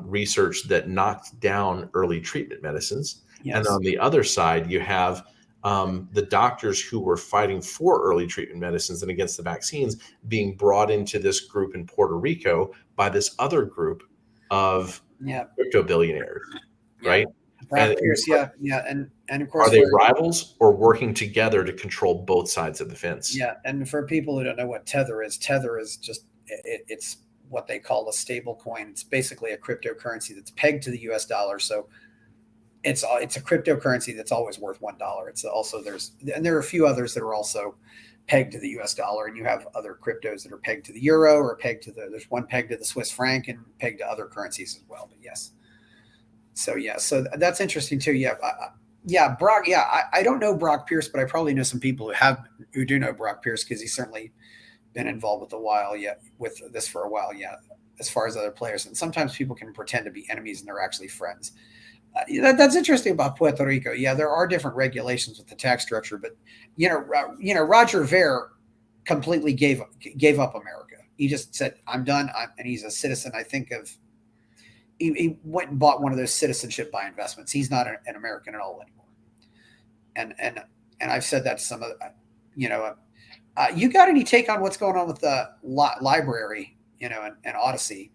research that knocked down early treatment medicines.
Yes.
And on the other side, you have the doctors who were fighting for early treatment medicines and against the vaccines being brought into this group in Puerto Rico by this other group of crypto billionaires, right?
Brock Pierce, and of course,
are they rivals or working together to control both sides of the fence?
Yeah, and for people who don't know what Tether is just it's what they call a stable coin. It's basically a cryptocurrency that's pegged to the U.S. dollar. So it's a cryptocurrency that's always worth $1. It's also there are a few others that are also pegged to the U.S. dollar, and you have other cryptos that are pegged to the euro or pegged to there's one pegged to the Swiss franc and pegged to other currencies as well. But yes, so that's interesting too. Brock. I don't know Brock Pierce, but I probably know some people who do know Brock Pierce, because he's certainly been involved with this for a while. As far as other players, and sometimes people can pretend to be enemies and they're actually friends. That's interesting about Puerto Rico. Yeah, there are different regulations with the tax structure, but Roger Ver completely gave up America. He just said, "I'm done," and he's a citizen. I think he went and bought one of those citizenship by investments. He's not an American at all anymore. And I've said that to some of you got any take on what's going on with the library, and Odyssey?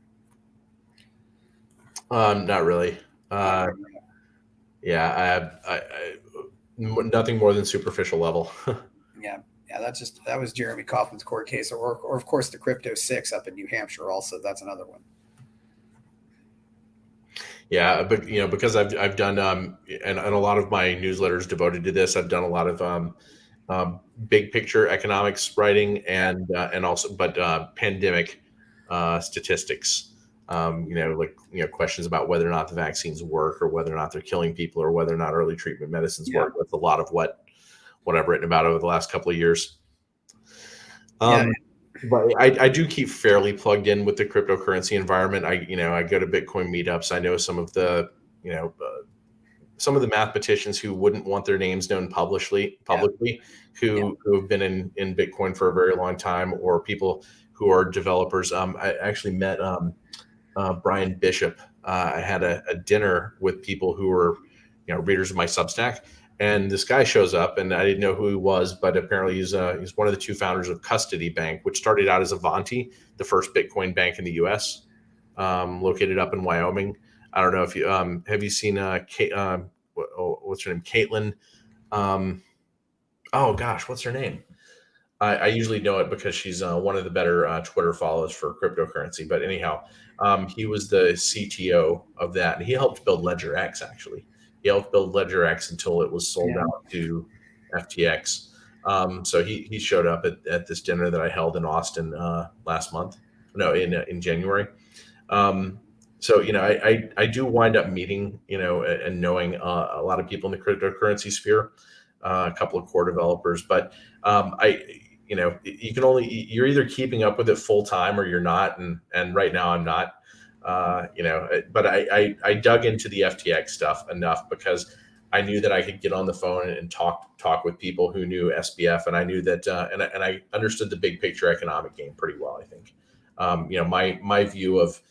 Not really. I nothing more than superficial level.
That was Jeremy Kaufman's court case, or of course the Crypto 6 up in New Hampshire. Also, that's another one.
Yeah, but because I've done and a lot of my newsletters devoted to this. I've done a lot of big picture economics writing and also pandemic statistics. Questions about whether or not the vaccines work, or whether or not they're killing people, or whether or not early treatment medicines work. That's a lot of what I've written about over the last couple of years. But I do keep fairly plugged in with the cryptocurrency environment. I go to Bitcoin meetups. I know some of the mathematicians who wouldn't want their names known publicly, who have been in Bitcoin for a very long time, or people who are developers. I actually met Brian Bishop. I had a dinner with people who were readers of my Substack. And this guy shows up, and I didn't know who he was, but apparently he's one of the two founders of Custody Bank, which started out as Avanti, the first Bitcoin bank in the U.S., located up in Wyoming. I don't know if you have you seen what's her name, Caitlin? What's her name? I usually know it because she's one of the better Twitter follows for cryptocurrency. But anyhow, he was the CTO of that, and he helped build Ledger X. Actually, he helped build Ledger X until it was sold out to FTX. So he showed up at this dinner that I held in Austin in January. So I do wind up meeting and knowing a lot of people in the cryptocurrency sphere, a couple of core developers, but you're either keeping up with it full time or you're not, and right now I'm not. But I dug into the FTX stuff enough because I knew that I could get on the phone and talk with people who knew SBF, and I knew that and I understood the big picture economic game pretty well. I think my view of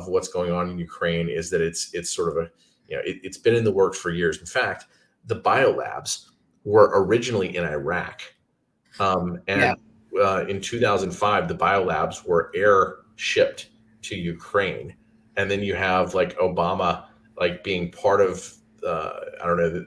what's going on in Ukraine is that it's sort of it's been in the works for years. In fact, the biolabs were originally in Iraq, in 2005 the biolabs were air shipped to Ukraine, and then you have like Obama being part of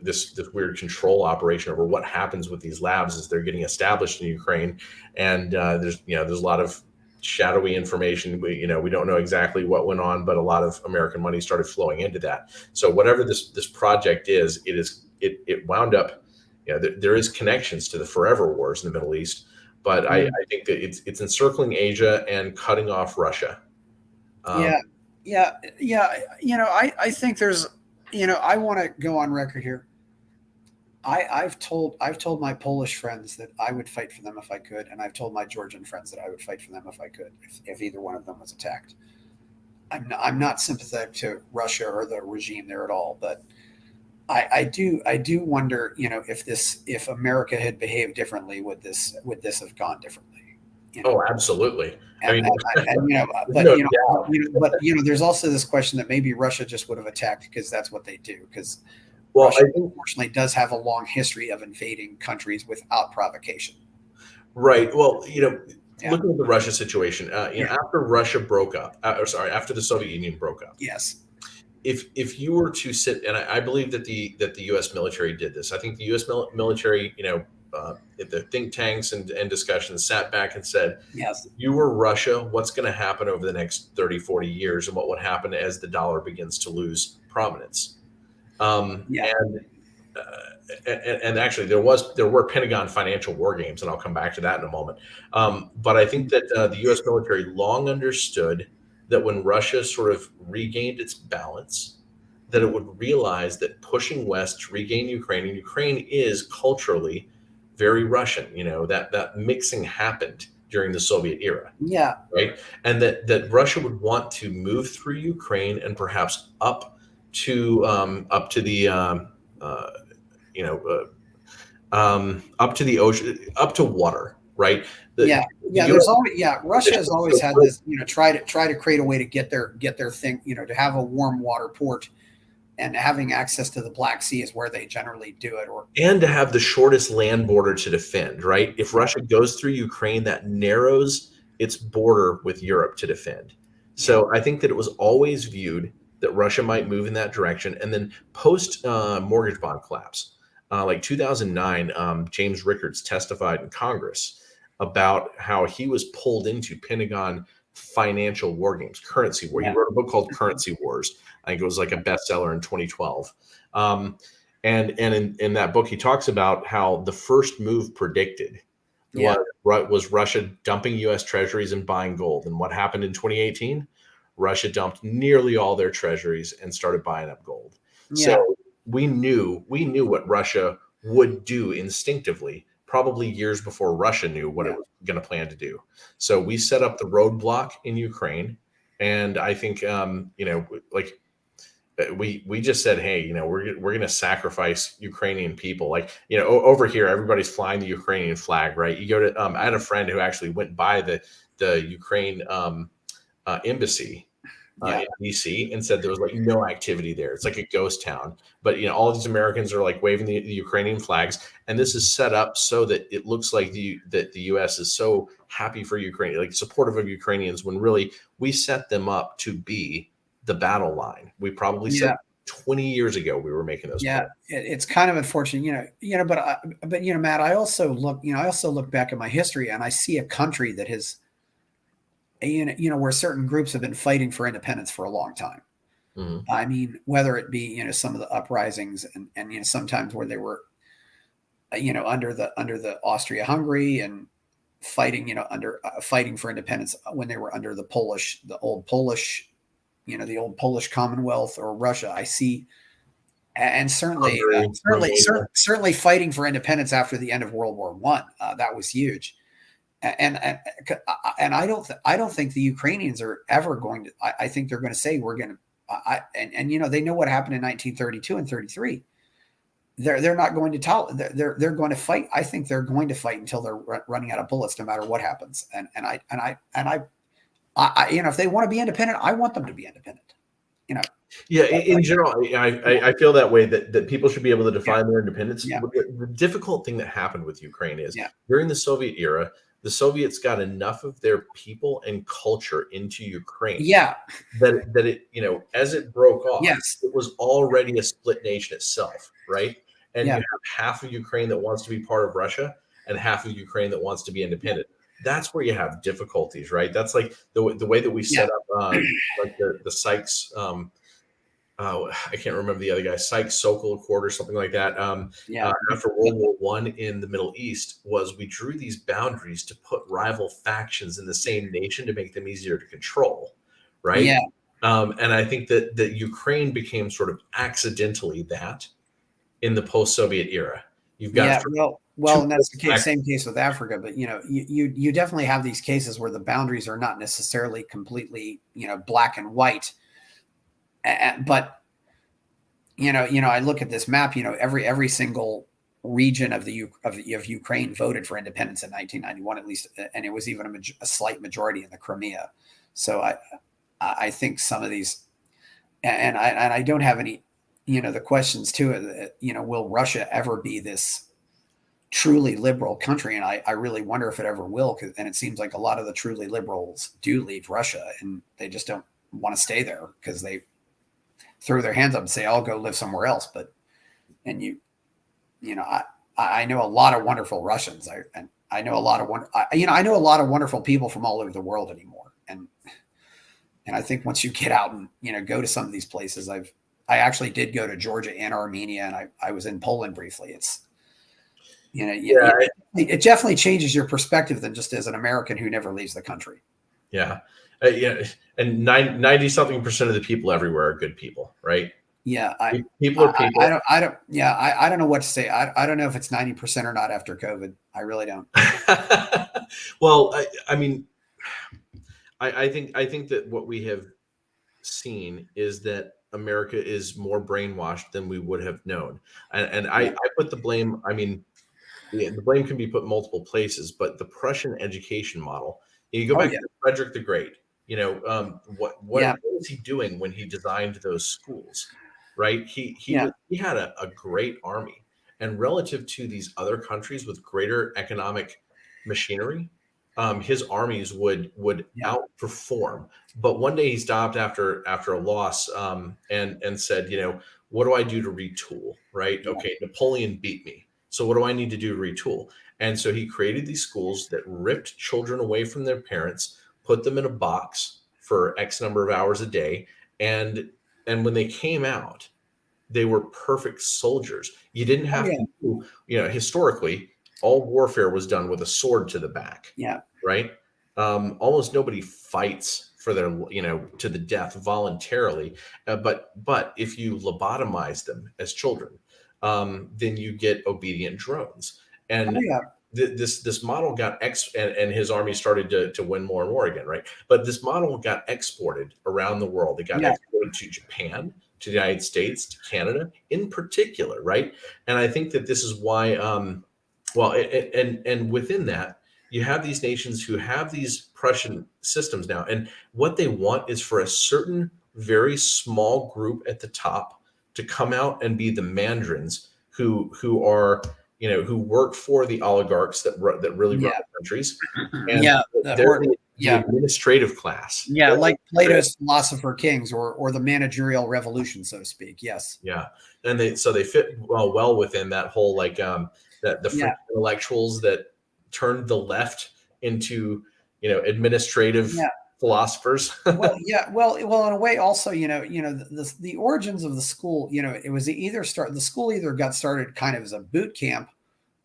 this weird control operation over what happens with these labs as they're getting established in Ukraine, and there's a lot of shadowy information. We don't know exactly what went on, but a lot of American money started flowing into that. So whatever this project is, it wound up. There is connections to the forever wars in the Middle East, but I think that it's encircling Asia and cutting off Russia.
I think there's, I want to go on record here. I've told my Polish friends that I would fight for them if I could, and I've told my Georgian friends that I would fight for them if I could, if either one of them was attacked. I'm not sympathetic to Russia or the regime there at all, but I do wonder, if America had behaved differently, would this have gone differently?
Oh, absolutely. I
And
mean, there's
but
no doubt.
there's also this question that maybe Russia just would have attacked because that's what they do. Because
Well,
Russia,
I think
unfortunately, does have a long history of invading countries without provocation.
right. Well,
Yeah.
looking at the Russia situation, after Russia broke up, after the Soviet Union broke up,
Yes.
if you were to sit, and I believe that the U.S. military did this. I think the U.S. military, the think tanks and discussions sat back and said,
Yes.
if you were Russia, what's going to happen over the next 30, 40 years, and what would happen as the dollar begins to lose prominence?
Yeah.
And actually, there were Pentagon financial war games, and I'll come back to that in a moment. But I think that the U.S. military long understood that when Russia sort of regained its balance, that it would realize that pushing west to regain Ukraine, and Ukraine is culturally very Russian. That mixing happened during the Soviet era,
Yeah.
right? And that Russia would want to move through Ukraine and perhaps up to the uh, you know up to the ocean, up to water, right?
Yeah.
The
Yeah.
US
There's always Russia has always had this, try to create a way to get their thing, to have a warm water port, and having access to the Black Sea is where they generally do it.
and to have the shortest land border to defend, right? If Russia goes through Ukraine, that narrows its border with Europe to defend. So I think that it was always viewed that Russia might move in that direction. And then post mortgage bond collapse, like 2009, James Rickards testified in Congress about how he was pulled into Pentagon financial war games, currency war. He wrote a book called Currency Wars. I think it was like a bestseller in 2012. And in that book, he talks about how the first move predicted was Russia dumping U.S. treasuries and buying gold. And what happened in 2018? Russia dumped nearly all their treasuries and started buying up gold.
Yeah.
So we knew what Russia would do instinctively, probably years before Russia knew what it was going to plan to do. So we set up the roadblock in Ukraine, and I think we just said, hey, we're going to sacrifice Ukrainian people. Like, over here, everybody's flying the Ukrainian flag, right? You go to, I had a friend who actually went by the Ukraine embassy in DC and said there was like no activity there. It's like a ghost town, but all these Americans are like waving the Ukrainian flags. And this is set up so that it looks like that the US is so happy for Ukraine, like supportive of Ukrainians, when really we set them up to be the battle line. We probably said 20 years ago we were making those plans.
It's kind of unfortunate, but Matt, I also look back at my history and I see a country that has, where certain groups have been fighting for independence for a long time.
Mm-hmm.
I mean, whether it be, some of the uprisings and sometimes where they were, under the Austria-Hungary and fighting, fighting for independence when they were under the old Polish Commonwealth or Russia. I see, and certainly fighting for independence after the end of World War I. That was huge, and I don't think the Ukrainians are ever going to. I think they're going to say we're going to. They know what happened in 1932 and 33. They're not going to tolerate. They're going to fight. I think they're going to fight until they're running out of bullets, no matter what happens. And I if they want to be independent, I want them to be independent.
Yeah, in general, I feel that way, that people should be able to define their independence.
Yeah.
The difficult thing that happened with Ukraine is during the Soviet era, the Soviets got enough of their people and culture into Ukraine. That it, as it broke off, it was already a split nation itself, right? And you have half of Ukraine that wants to be part of Russia and half of Ukraine that wants to be independent. That's where you have difficulties, right? That's like the way that we set up like the Sykes. I can't remember the other guy, Sykes-Sokol Accord or something like that. After World War I in the Middle East, we drew these boundaries to put rival factions in the same nation to make them easier to control, right?
Yeah.
And I think that Ukraine became sort of accidentally that in the post-Soviet era. You've got
and that's the case. Same case with Africa, but you definitely have these cases where the boundaries are not necessarily completely black and white, but I look at this map. Every single region of Ukraine voted for independence in 1991, at least, and it was even a slight majority in the Crimea. So I think some of these, and I don't have any, the questions to it. Will Russia ever be this truly liberal country? And I really wonder if it ever will. And it seems like a lot of the truly liberals do leave Russia, and they just don't want to stay there because they throw their hands up and say, "I'll go live somewhere else." I know a lot of wonderful Russians. I know a lot of I know a lot of wonderful people from all over the world anymore. And I think once you get out and go to some of these places, I actually did go to Georgia and Armenia, and I was in Poland briefly. It's it definitely changes your perspective than just as an American who never leaves the country.
Yeah. And 90-something% of the people everywhere are good people, right?
Yeah.
People are people.
I don't know what to say. I don't know if it's 90% or not after COVID. I really don't.
Well, I mean, I think that what we have seen is that America is more brainwashed than we would have known. And I put the blame, the blame can be put in multiple places, but the Prussian education model, you go back to Frederick the Great, what was he doing when he designed those schools, right? He had a great army, and relative to these other countries with greater economic machinery, his armies would outperform. But one day he stopped after a loss, and said, what do I do to retool? Right? Yeah. Okay, Napoleon beat me. So what do I need to do to retool? And so he created these schools that ripped children away from their parents, put them in a box for X number of hours a day. And when they came out, they were perfect soldiers. You didn't have to, historically, all warfare was done with a sword to the back.
Yeah.
Right. Almost nobody fights for their, to the death voluntarily. But if you lobotomize them as children, then you get obedient drones. And this model got and his army started to win more and more again, right? But this model got exported around the world. It got exported to Japan, to the United States, to Canada in particular, right? And I think that this is why, and within that, you have these nations who have these Prussian systems now, and what they want is for a certain very small group at the top to come out and be the mandarins who are, who work for the oligarchs that really run the countries. And they're the administrative class.
Yeah, like Plato's philosopher kings or the managerial revolution, so to speak. Yes.
Yeah, and they fit well within that whole the intellectuals that turned the left into administrative philosophers.
Well, in a way, also, the origins of the school, it was the school either got started kind of as a boot camp,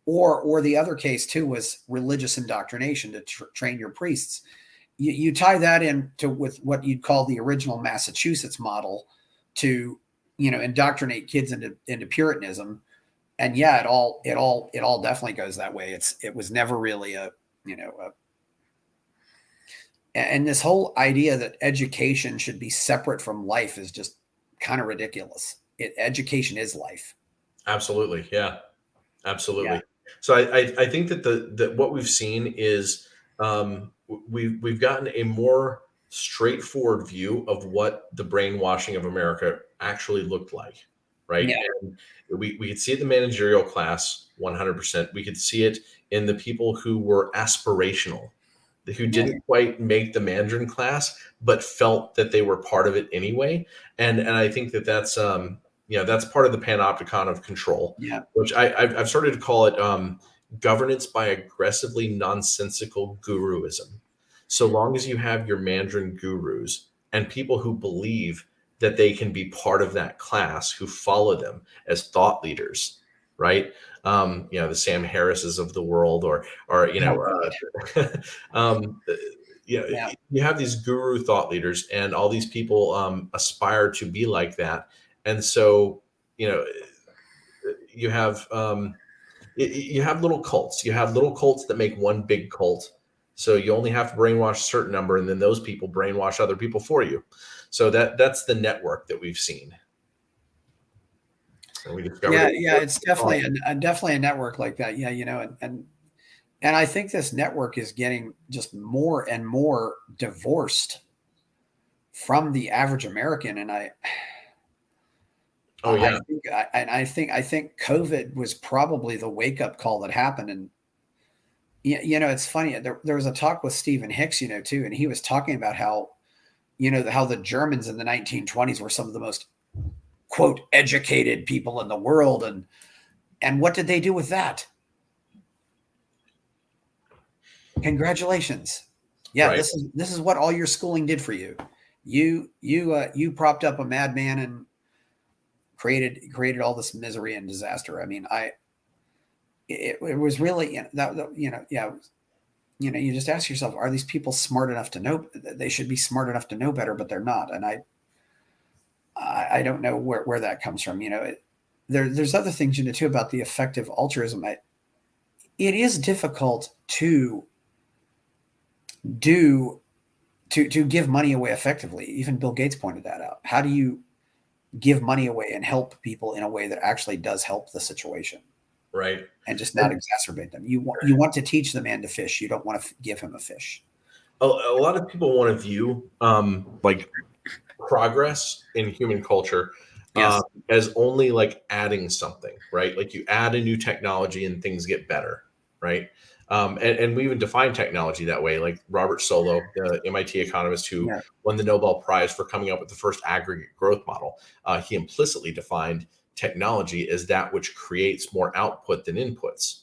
or the other case too was religious indoctrination to train your priests. You tie that with what you'd call the original Massachusetts model to indoctrinate kids into Puritanism, and it all definitely goes that way. It was never really and this whole idea that education should be separate from life is just kind of ridiculous. Education is life.
Absolutely. Yeah, absolutely. Yeah. So I think that what we've seen is we've gotten a more straightforward view of what the brainwashing of America actually looked like, right? Yeah. And we could see it in the managerial class 100%. We could see it in the people who were aspirational, who didn't quite make the Mandarin class, but felt that they were part of it anyway. And I think that's that's part of the panopticon of control, which I've started to call it governance by aggressively nonsensical guruism. So long as you have your Mandarin gurus and people who believe that they can be part of that class, who follow them as thought leaders, right? The Sam Harrises of the world, you have these guru thought leaders, and all these people aspire to be like that. And so, you have little cults. You have little cults that make one big cult. So you only have to brainwash a certain number, and then those people brainwash other people for you. So that's the network that we've seen. And we discovered
it's definitely definitely a network like that. Yeah, and I think this network is getting just more and more divorced from the average American. And
oh yeah,
I think COVID was probably the wake up call that happened. And it's funny. There was a talk with Stephen Hicks, too, and he was talking about how how the Germans in the 1920s were some of the most quote educated people in the world, and what did they do with that? Congratulations. Yeah,
right.
this is what all your schooling did for you. You propped up a madman and created all this misery and disaster. I mean, it was really you just ask yourself, are these people smart enough to know? They should be smart enough to know better, but they're not. And I don't know where that comes from. There's other things too about the effective altruism. It is difficult to give money away effectively. Even Bill Gates pointed that out. How do you give money away and help people in a way that actually does help the situation?
Right.
And just not exacerbate them. You want to teach the man to fish. You don't want to give him a fish.
A lot of people want to view like progress in human culture as only like adding something, right? Like you add a new technology and things get better, right? And we even define technology that way. Like Robert Solow, the MIT economist who won the Nobel Prize for coming up with the first aggregate growth model, he implicitly defined technology as that which creates more output than inputs.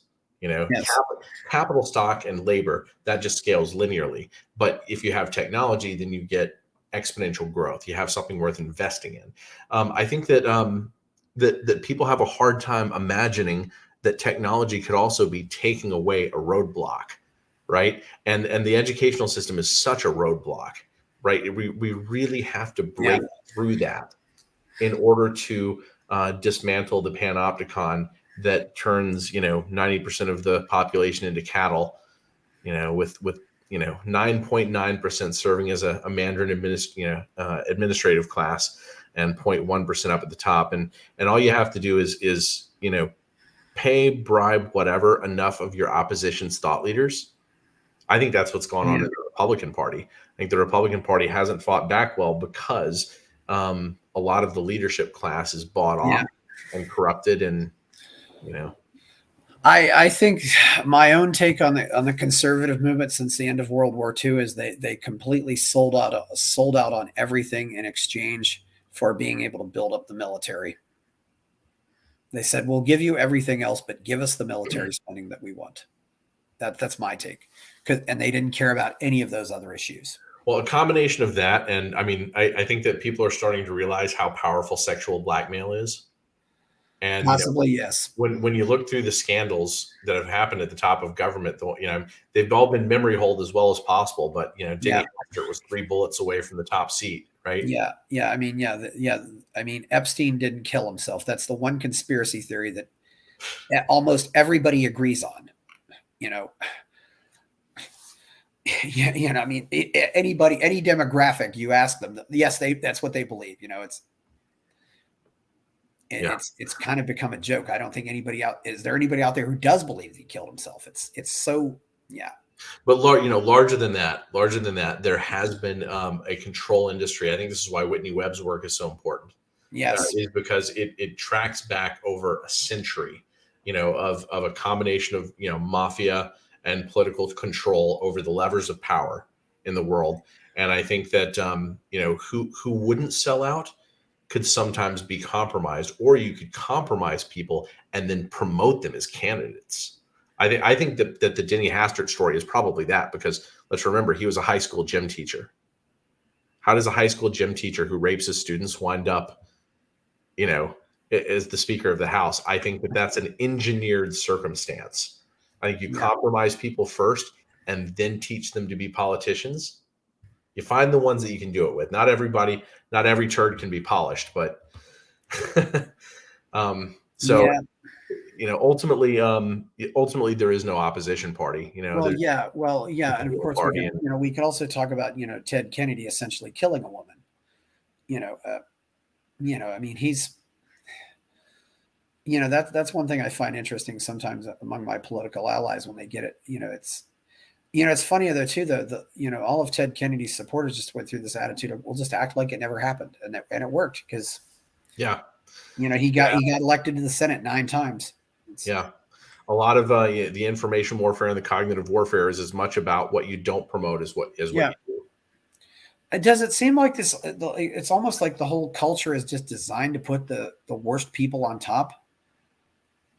Capital, stock, and labor, that just scales linearly. But if you have technology, then you get exponential growth. You have something worth investing in. I think that that people have a hard time imagining that technology could also be taking away a roadblock, right? And the educational system is such a roadblock, right? We really have to break through that in order to dismantle the panopticon that turns 90% of the population into cattle, with 9.9% serving as a Mandarin administrative class and 0.1% up at the top, and all you have to do is pay, bribe, whatever, enough of your opposition's thought leaders. I think that's what's going on in the Republican Party. I think the Republican Party hasn't fought back well because a lot of the leadership class is bought off and corrupted, and
I think my own take on the conservative movement since the end of World War II is they completely sold out on everything in exchange for being able to build up the military. They said, we'll give you everything else, but give us the military spending that we want. That's my take. And they didn't care about any of those other issues.
Well, a combination of that, and I mean, I think that people are starting to realize how powerful sexual blackmail is. And
possibly, yes.
When you look through the scandals that have happened at the top of government, they've all been memory hold as well as possible. But Denny Hastert was 3 bullets away from the top seat, right?
Yeah. I mean, Epstein didn't kill himself. That's the one conspiracy theory that almost everybody agrees on. I mean, anybody, any demographic, you ask them, yes, that's what they believe. It's kind of become a joke. I don't think is there anybody out there who does believe he killed himself? It's so, yeah.
But larger than that, there has been a control industry. I think this is why Whitney Webb's work is so important.
Yes,
is because it tracks back over a century, of a combination of mafia and political control over the levers of power in the world. And I think that who wouldn't sell out could sometimes be compromised, or you could compromise people and then promote them as candidates. I think that the Denny Hastert story is probably that, because let's remember, he was a high school gym teacher. How does a high school gym teacher who rapes his students wind up, as the Speaker of the House? I think that that's an engineered circumstance. I think you compromise people first and then teach them to be politicians. You find the ones that you can do it with. Not every turd can be polished, but ultimately there is no opposition party. And of course
we could also talk about Ted Kennedy essentially killing a woman. I mean, that's one thing I find interesting sometimes among my political allies when they get it. It's funny though too. All of Ted Kennedy's supporters just went through this attitude of we'll just act like it never happened, and it worked because
Yeah.
he got elected to the Senate 9 times.
Yeah. A lot of the information warfare and the cognitive warfare is as much about what you don't promote as what you do.
Does it seem like this? It's almost like the whole culture is just designed to put the worst people on top.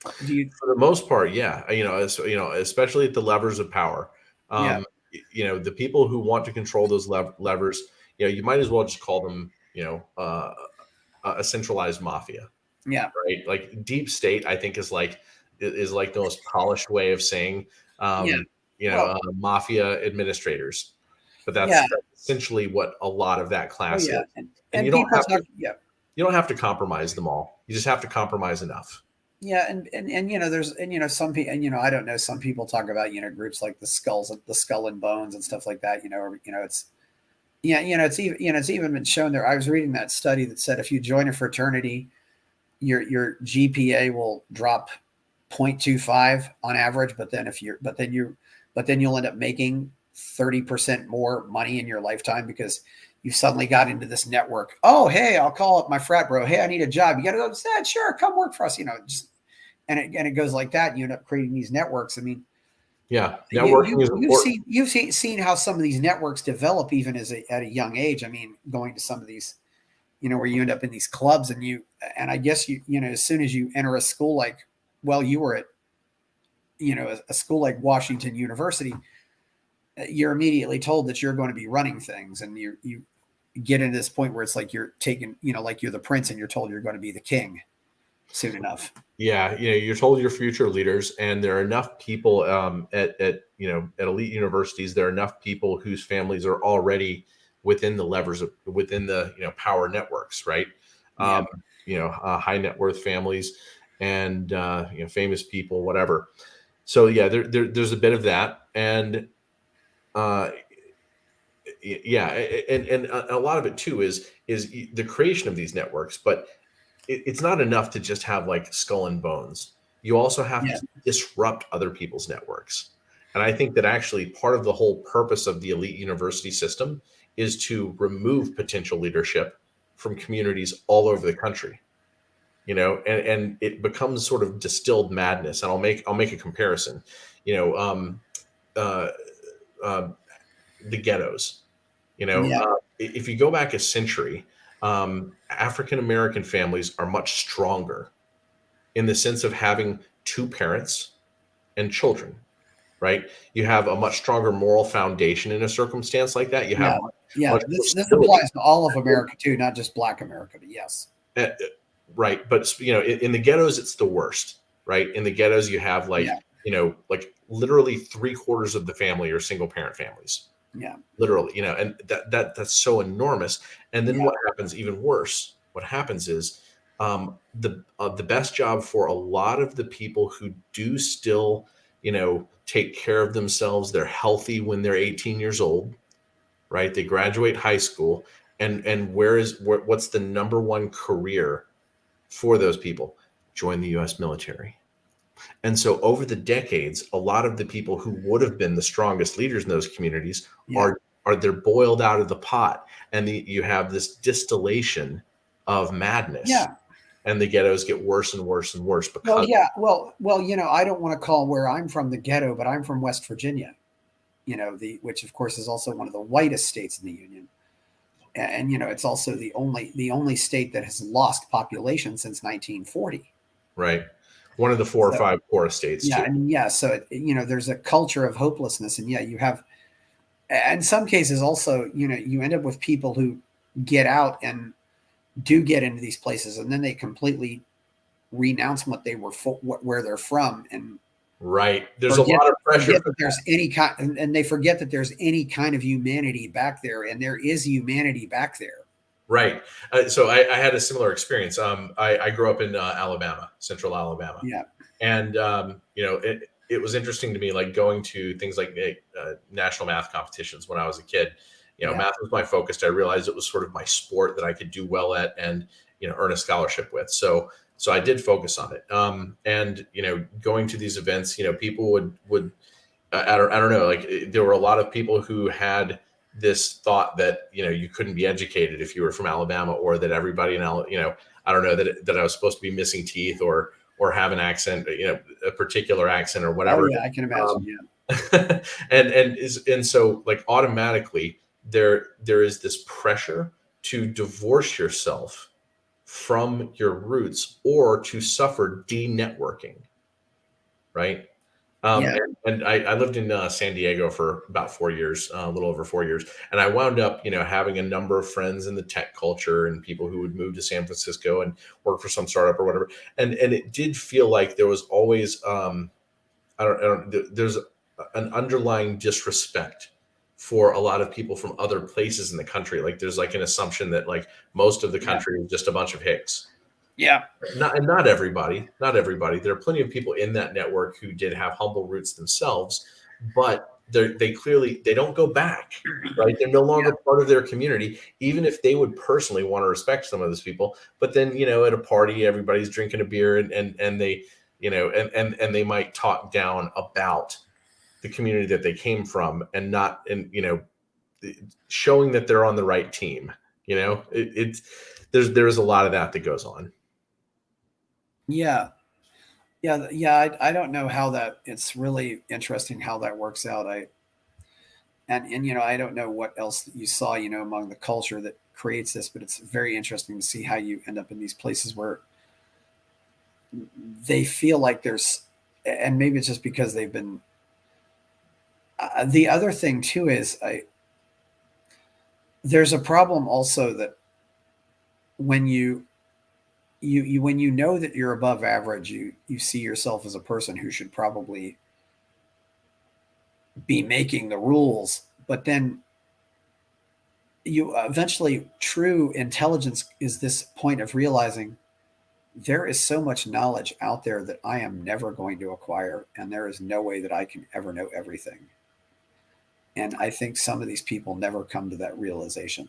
For the most part, yeah. Especially at the levers of power. The people who want to control those levers, you might as well just call them, a centralized mafia.
Yeah.
Right. Like deep state, I think is like the most polished way of saying, mafia administrators. But that's essentially what a lot of that class is. And you don't have to, you don't have to compromise them all. You just have to compromise enough.
Yeah, and there's some people, and I don't know, some people talk about groups like the Skull and Bones and stuff like that. It's even been shown there. I was reading that study that said if you join a fraternity, your GPA will drop 0.25 on average, but then you'll end up making 30% more money in your lifetime because you suddenly got into this network. Oh, hey, I'll call up my frat bro. Hey, I need a job. You got to go. Sure, come work for us. And it goes like that. You end up creating these networks. I mean,
yeah, networking is important.
You've seen how some of these networks develop even at a young age. I mean, going to some of these, where you end up in these clubs and I guess as soon as you enter a school like, well, you were at, a school like Washington University, you're immediately told that you're going to be running things, and you get into this point where it's like you're taken, like you're the prince and you're told you're going to be the king soon enough.
Yeah. You're told you're future leaders, and there are enough people at elite universities. There are enough people whose families are already within the levers within the, power networks, right? High net worth families and, famous people, whatever. So yeah, there's a bit of that. And, and a lot of it too is the creation of these networks, but it's not enough to just have like Skull and Bones. You also have to disrupt other people's networks. And I think that actually part of the whole purpose of the elite university system is to remove potential leadership from communities all over the country, and it becomes sort of distilled madness. And I'll make a comparison, the ghettos, if you go back a century, African-American families are much stronger in the sense of having two parents and children, right? You have a much stronger moral foundation in a circumstance like that. You have
this applies to all of America too, not just Black America, but yes.
Right. But, in the ghettos, it's the worst, right? In the ghettos, you have like literally 3/4 of the family are single parent families.
Yeah.
Literally, and that's so enormous. And then what happens even worse? What happens is the best job for a lot of the people who do still, take care of themselves. They're healthy when they're 18 years old, right? They graduate high school. And what's the number one career for those people? Join the U.S. military. And so over the decades, a lot of the people who would have been the strongest leaders in those communities they're boiled out of the pot, and you have this distillation of madness. Yeah. And the ghettos get worse and worse and worse because
I don't want to call where I'm from the ghetto, but I'm from West Virginia, which of course is also one of the whitest states in the Union. And it's also the only state that has lost population since 1940.
Right. One of the 4 or 5 poorest states.
Yeah. Too. So, there's a culture of hopelessness, and you have, in some cases also, you end up with people who get out and do get into these places, and then they completely renounce what they were, where they're from. And
right. There's a lot of pressure.
That there's any kind, and they forget that there's any kind of humanity back there, and there is humanity back there.
Right. So I had a similar experience. I grew up in Alabama, central Alabama.
Yeah.
And, it was interesting to me, like going to things like national math competitions when I was a kid. Math was my focus. I realized it was sort of my sport that I could do well at and, earn a scholarship with. So So I did focus on it. And, going to these events, people would I don't know, like there were a lot of people who had this thought that, you couldn't be educated if you were from Alabama, or that everybody in Alabama, I don't know, that I was supposed to be missing teeth or have an accent, a particular accent or whatever.
Oh yeah, I can imagine.
And so like automatically there is this pressure to divorce yourself from your roots or to suffer de-networking, right? And I lived in San Diego for about 4 years, a little over 4 years. And I wound up, having a number of friends in the tech culture and people who would move to San Francisco and work for some startup or whatever. And it did feel like there was always, there's an underlying disrespect for a lot of people from other places in the country. Like there's like an assumption that like most of the country is just a bunch of hicks.
Yeah.
Not everybody. There are plenty of people in that network who did have humble roots themselves, but they clearly don't go back, right? They're no longer part of their community, even if they would personally want to respect some of those people. But then, at a party, everybody's drinking a beer and they, and they might talk down about the community that they came from and not, and, showing that they're on the right team. There's a lot of that goes on.
Yeah. I don't know how that. It's really interesting how that works out. I don't know what else you saw, among the culture that creates this, but it's very interesting to see how you end up in these places where they feel like there's, and maybe it's just because they've been. The other thing too is there's a problem also that when you know that you're above average, you see yourself as a person who should probably be making the rules, but then you eventually, true intelligence is this point of realizing there is so much knowledge out there that I am never going to acquire, and there is no way that I can ever know everything. And I think some of these people never come to that realization.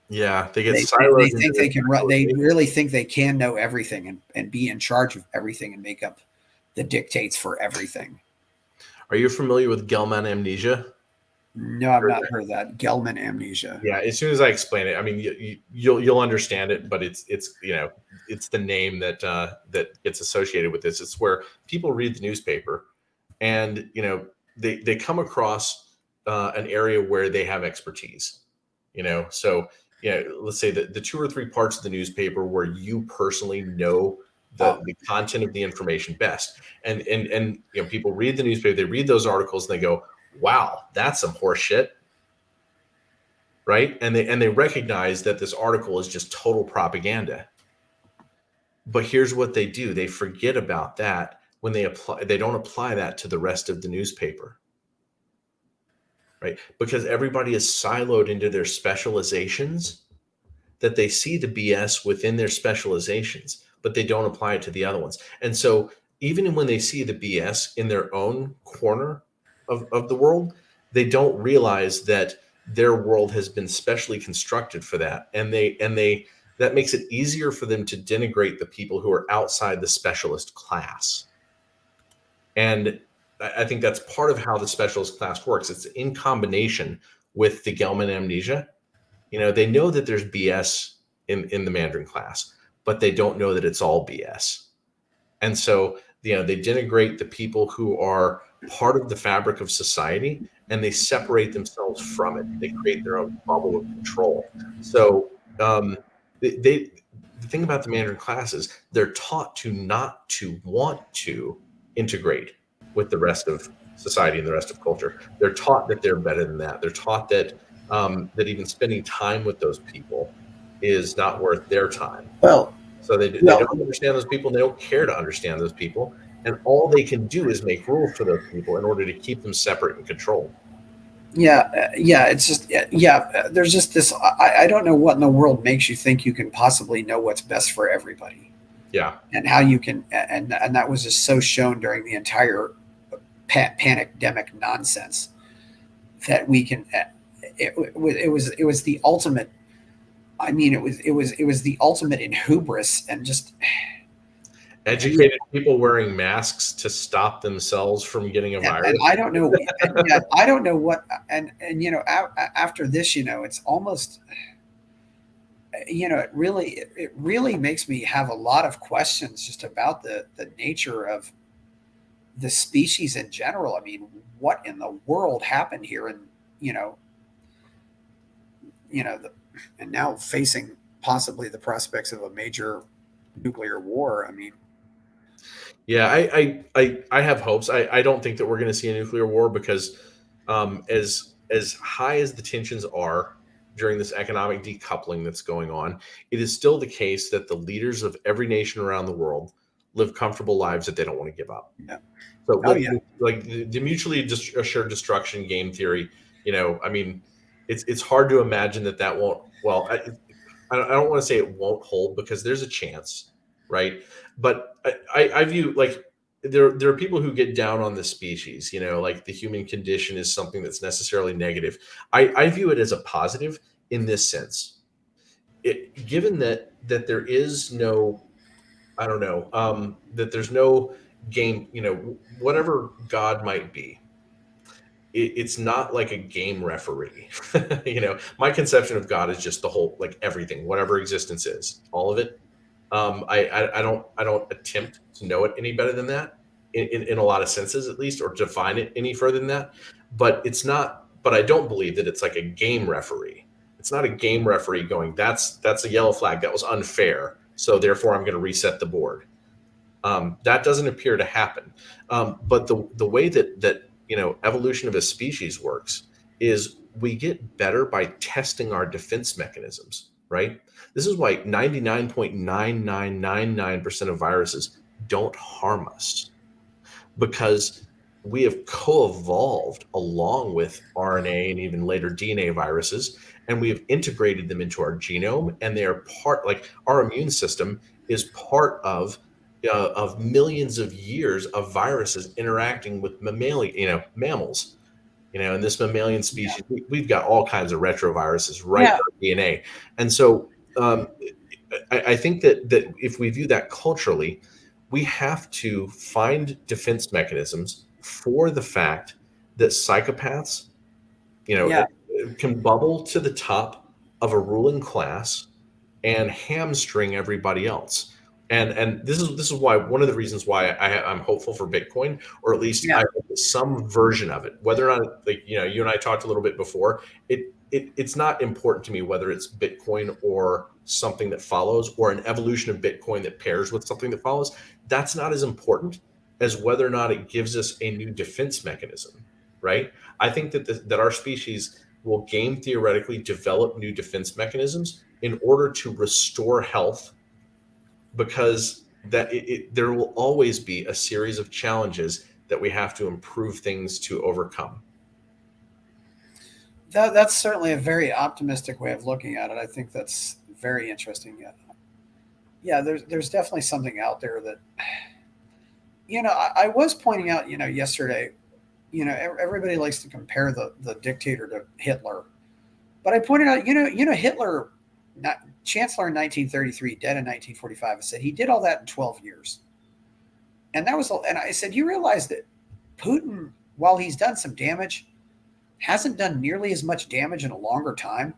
Yeah, they get siloed.
They think they can run. They really think they can know everything and be in charge of everything and make up the dictates for everything.
Are you familiar with Gelman amnesia?
No, I've not heard that. Gelman amnesia.
Yeah, as soon as I explain it, I mean you'll understand it, but it's it's the name that gets associated with this. It's where people read the newspaper, and they come across an area where they have expertise. So let's say that the 2 or 3 parts of the newspaper where you personally know the content of the information best, and people read the newspaper, they read those articles, and they go, wow, that's some horse shit, right? And they recognize that this article is just total propaganda. But here's what they do: they forget about that when they don't apply that to the rest of the newspaper, right? Because everybody is siloed into their specializations, that they see the BS within their specializations, but they don't apply it to the other ones. And so even when they see the BS in their own corner of the world, they don't realize that their world has been specially constructed for that. And that makes it easier for them to denigrate the people who are outside the specialist class. And I think that's part of how the specialist class works. It's in combination with the Gelman amnesia. They know that there's BS in the Mandarin class, but they don't know that it's all BS. And so, they denigrate the people who are part of the fabric of society, and they separate themselves from it. They create their own bubble of control. So the thing about the Mandarin class is they're taught to not to want to integrate with the rest of society and the rest of culture. They're taught that they're better than that. They're taught that that even spending time with those people is not worth their time.
Well,
so they don't understand those people. And they don't care to understand those people. And all they can do is make rules for those people in order to keep them separate and controlled.
It's just, there's just this, I don't know what in the world makes you think you can possibly know what's best for everybody.
Yeah.
And how you can, and that was just so shown during the entire pandemic nonsense that we can, it was the ultimate. I mean, it was the ultimate in hubris, and just
Educated people wearing masks to stop themselves from getting a virus.
And I don't know, and yet I don't know what, and after this, it's almost, it really makes me have a lot of questions just about the nature of the species in general. I mean, what in the world happened here? And, and now facing possibly the prospects of a major nuclear war. I mean,
yeah, I have hopes. I don't think that we're going to see a nuclear war because as high as the tensions are during this economic decoupling that's going on, it is still the case that the leaders of every nation around the world live comfortable lives that they don't want to give up.
yeah.
So,
Oh yeah.
like the mutually assured destruction game theory, I mean, it's hard to imagine that won't. Well, I don't want to say it won't hold because there's a chance, right? But I view like there are people who get down on the species, like the human condition is something that's necessarily negative. I view it as a positive in this sense. Given that there is no, I don't know, that there's no game, whatever God might be, it's not like a game referee. My conception of God is just the whole, like everything, whatever existence is, all of it. I don't attempt to know it any better than that in a lot of senses, at least, or define it any further than that. But it's not. But I don't believe that it's like a game referee. It's not a game referee going, that's a yellow flag, that was unfair, so therefore I'm going to reset the board. That doesn't appear to happen. But the way that evolution of a species works is we get better by testing our defense mechanisms, right? This is why 99.9999% of viruses don't harm us, because we have co-evolved along with RNA and even later DNA viruses, and we have integrated them into our genome, and they are part, like our immune system is part of millions of years of viruses interacting with mammals. In this mammalian species, we've got all kinds of retroviruses right in our DNA. And so I think that if we view that culturally, we have to find defense mechanisms for the fact that psychopaths, can bubble to the top of a ruling class and hamstring everybody else. And this is why, one of the reasons why I'm hopeful for Bitcoin, or at least I hope some version of it. Whether or not, like, you and I talked a little bit before, it's not important to me whether it's Bitcoin or something that follows, or an evolution of Bitcoin that pairs with something that follows. That's not as important as whether or not it gives us a new defense mechanism, right? I think that our species will game theoretically develop new defense mechanisms in order to restore health, because there will always be a series of challenges that we have to improve things to overcome.
That's certainly a very optimistic way of looking at it. I think that's very interesting. Yeah, there's definitely something out there that, I was pointing out, yesterday, everybody likes to compare the dictator to Hitler, but I pointed out, Hitler, Chancellor in 1933, dead in 1945, said he did all that in 12 years. And I said, you realize that Putin, while he's done some damage, hasn't done nearly as much damage in a longer time.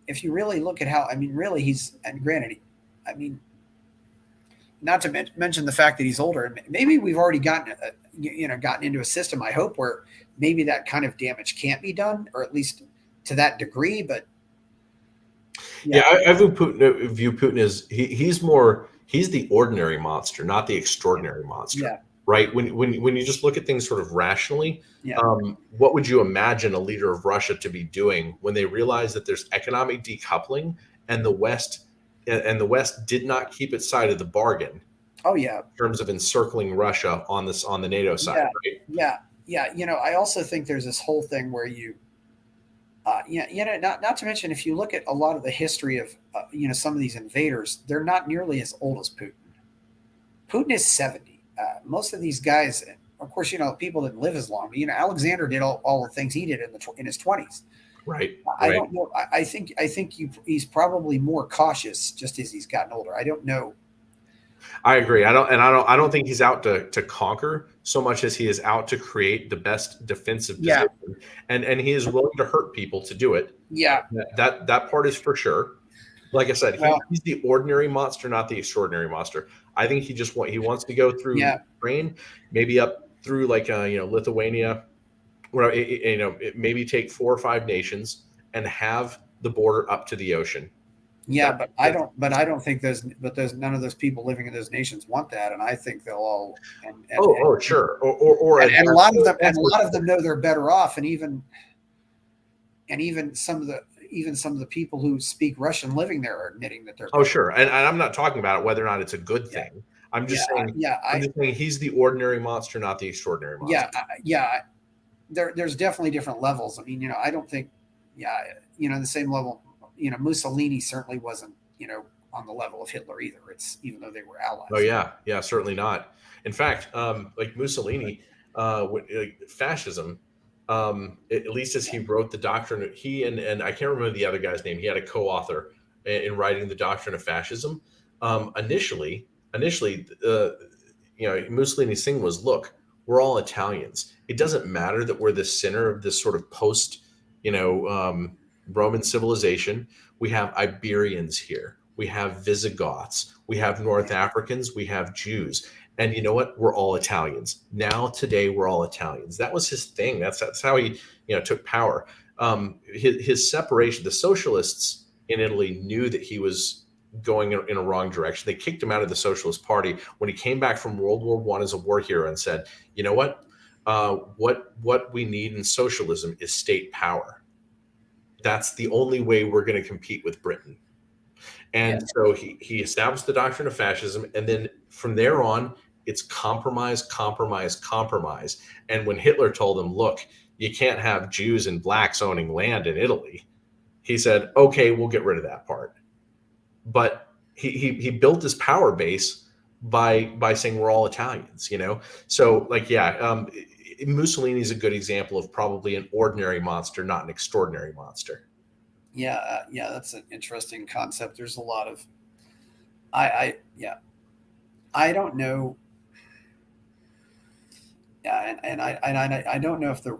If you really look at how, really and granted, not to mention the fact that he's older, and maybe we've already gotten into a system, I hope, where maybe that kind of damage can't be done, or at least to that degree. But
I view Putin as he's the ordinary monster, not the extraordinary monster.
Yeah.
Right? When you just look at things sort of rationally, what would you imagine a leader of Russia to be doing when they realize that there's economic decoupling, and the West did not keep its side of the bargain?
Oh yeah.
In terms of encircling Russia on the NATO side, right?
Yeah. I also think there's this whole thing where not to mention, if you look at a lot of the history of some of these invaders, they're not nearly as old as Putin. Putin is 70. Most of these guys, of course, people didn't live as long. But, Alexander did all the things he did in his 20s.
Right.
I don't know. I think he's probably more cautious just as he's gotten older. I don't know.
I agree. I don't think he's out to conquer so much as he is out to create the best defensive
Yeah,
position, and he is willing to hurt people to do it.
yeah.
That part is for sure. Like I said,
Well,
he's the ordinary monster, not the extraordinary monster. I think he wants to go through
yeah,
Ukraine, maybe up through like Lithuania, where maybe take 4 or 5 nations and have the border up to the ocean.
yeah. But I don't think those none of those people living in those nations want that, and I think they'll all
Sure, or
and a lot of them know they're better off, and even some of the people who speak Russian living there are admitting that they're better.
sure, and I'm not talking about whether or not it's a good thing. I'm just saying he's the ordinary monster, not the extraordinary monster.
There's definitely different levels. I mean, I don't think, the same level. Mussolini certainly wasn't, on the level of Hitler either. Even though they were allies.
Oh yeah, certainly not. In fact, like Mussolini, fascism, at least as he wrote the doctrine, he and I can't remember the other guy's name. He had a co-author in writing the doctrine of fascism. Initially, Mussolini's thing was, look, we're all Italians. It doesn't matter that we're the center of this sort of post, Roman civilization. We have Iberians here. We have Visigoths. We have North Africans. We have Jews. And you know what? We're all Italians. Now, today, we're all Italians. That was his thing. That's how he, took power. His separation, the socialists in Italy knew that he was going in a wrong direction. They kicked him out of the Socialist Party when he came back from World War I as a war hero and said, you know what? What we need in socialism is state power. That's the only way we're going to compete with Britain. And so he established the doctrine of fascism. And then from there on, it's compromise, compromise, compromise. And when Hitler told him, look, you can't have Jews and blacks owning land in Italy, he said, okay, we'll get rid of that part. But he built his power base by saying we're all Italians, So Mussolini is a good example of probably an ordinary monster, not an extraordinary monster.
Yeah, that's an interesting concept. There's a lot of, I don't know. Yeah, and I don't know if the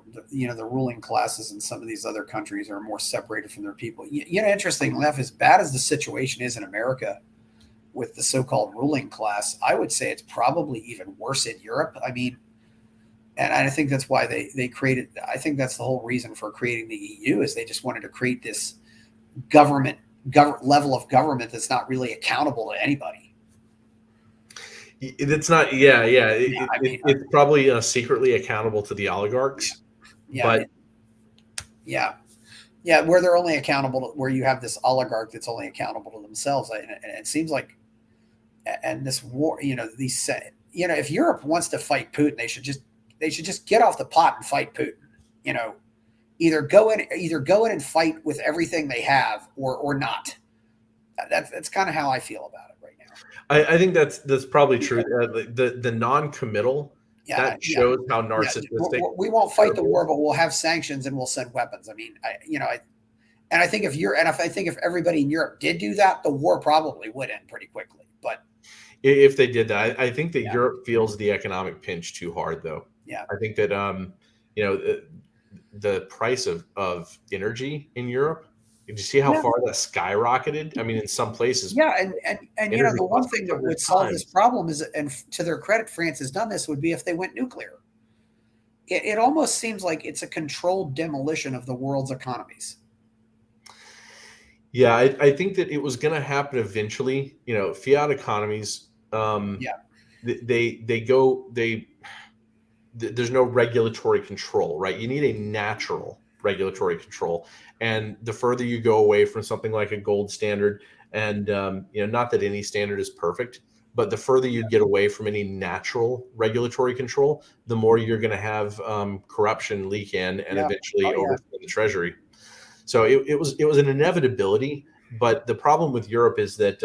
ruling classes in some of these other countries are more separated from their people. Interesting enough, as bad as the situation is in America with the so-called ruling class, I would say it's probably even worse in Europe. I mean, and I think that's why they created. I think that's the whole reason for creating the EU, is they just wanted to create this government level of government that's not really accountable to anybody.
It's not. It's probably secretly accountable to the oligarchs.
Where they're only accountable where you have this oligarch that's only accountable to themselves, and it seems like, and this war, if Europe wants to fight Putin, they should just get off the pot and fight Putin. Either go in and fight with everything they have, or not. That's kind of how I feel about it right now.
I think that's probably true. The non-committal that shows how narcissistic.
We won't fight the war, but we'll have sanctions and we'll send weapons. I mean, I think if everybody in Europe did do that, the war probably would end pretty quickly. But
if they did that, I think that Europe feels the economic pinch too hard, though.
Yeah,
I think that the price of energy in Europe. Did you see how far that skyrocketed? I mean, in some places.
Yeah, and the one thing that would solve this problem is, and to their credit, France has done this, would be if they went nuclear. It almost seems like it's a controlled demolition of the world's economies.
Yeah, I think that it was going to happen eventually. Fiat economies. There's no regulatory control, right? You need a natural regulatory control. And the further you go away from something like a gold standard, and not that any standard is perfect, but the further you get away from any natural regulatory control, the more you're going to have corruption leak in and eventually overturn the treasury. So it was an inevitability. But the problem with Europe is that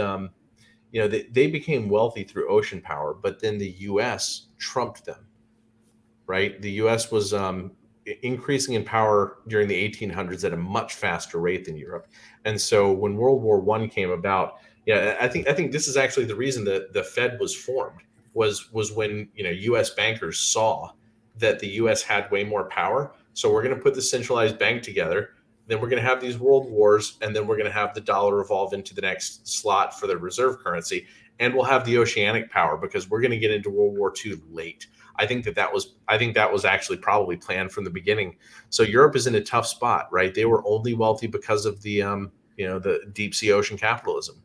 they became wealthy through ocean power, but then the U.S. trumped them. Right, the U.S. was increasing in power during the 1800s at a much faster rate than Europe. And so when World War I came about, yeah, I think this is actually the reason that the Fed was formed, was when, U.S. bankers saw that the U.S. had way more power. So we're going to put the centralized bank together. Then we're going to have these world wars, and then we're going to have the dollar evolve into the next slot for the reserve currency. And we'll have the oceanic power, because we're going to get into World War II late. I think that was actually probably planned from the beginning. So Europe is in a tough spot, right? They were only wealthy because of the the deep sea ocean capitalism.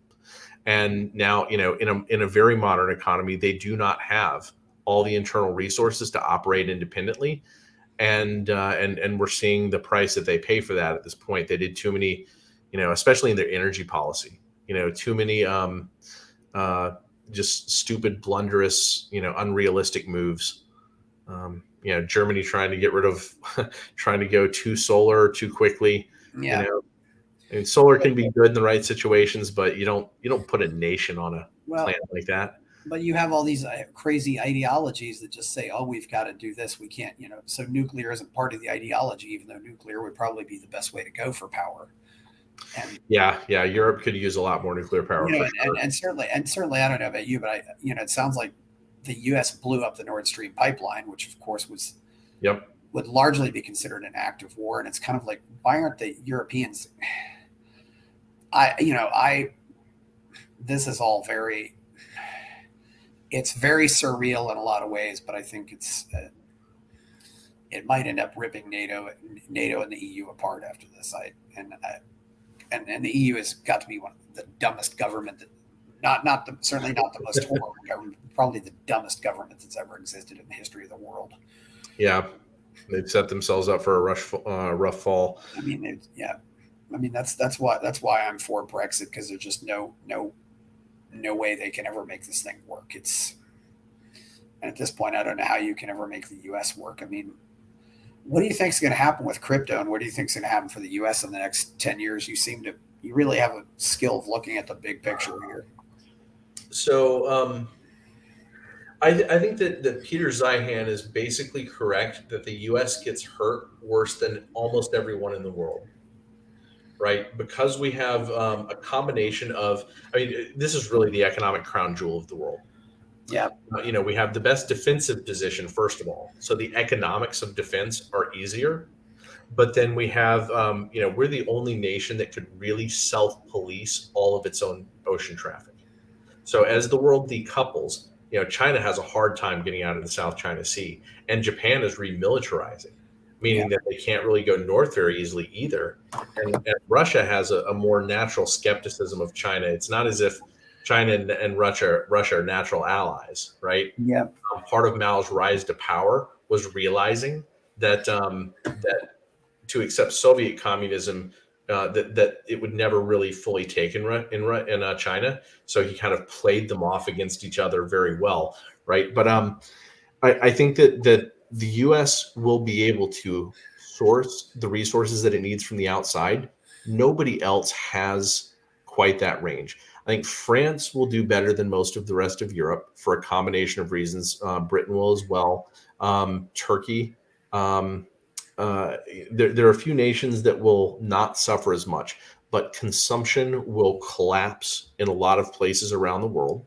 And now, in a very modern economy, they do not have all the internal resources to operate independently. And we're seeing the price that they pay for that at this point. They did too many, especially in their energy policy, too many just stupid, blunderous, unrealistic moves. Germany trying to get rid of, trying to go too solar too quickly.
Yeah.
And solar can be good in the right situations, but you don't put a nation on a plan like that.
But you have all these crazy ideologies that just say, oh, we've got to do this. We can't, so nuclear isn't part of the ideology, even though nuclear would probably be the best way to go for power. And,
yeah. Europe could use a lot more nuclear power.
And certainly, I don't know about you, but it sounds like the U.S. blew up the Nord Stream pipeline, which of course would largely be considered an act of war. And it's kind of like, why aren't the Europeans? This is all it's very surreal in a lot of ways, but I think it might end up ripping NATO and the EU apart after this. And the EU has got to be one of the dumbest government certainly not the most horrible government, probably the dumbest government that's ever existed in the history of the world.
Yeah, they've set themselves up for a rough fall.
That's why I'm for Brexit, because there's just no way they can ever make this thing work. And at this point, I don't know how you can ever make the U.S. work. I mean, what do you think is going to happen with crypto, and what do you think is going to happen for the U.S. in the next 10 years? You really have a skill of looking at the big picture here.
So I think that Peter Zeihan is basically correct, that the U.S. gets hurt worse than almost everyone in the world. Right, because we have a combination of, this is really the economic crown jewel of the world.
Yeah.
We have the best defensive position, first of all. So the economics of defense are easier. But then we have, we're the only nation that could really self-police all of its own ocean traffic. So as the world decouples, China has a hard time getting out of the South China Sea, and Japan is remilitarizing, meaning that they can't really go north very easily either. And Russia has a more natural skepticism of China. It's not as if China and Russia are natural allies, right?
Yeah.
Part of Mao's rise to power was realizing that that to accept Soviet communism, that it would never really fully take in China. So he kind of played them off against each other very well, right? But I think that the U.S. will be able to source the resources that it needs from the outside. Nobody else has quite that range. I think France will do better than most of the rest of Europe for a combination of reasons. Britain will as well. Turkey. There are a few nations that will not suffer as much, but consumption will collapse in a lot of places around the world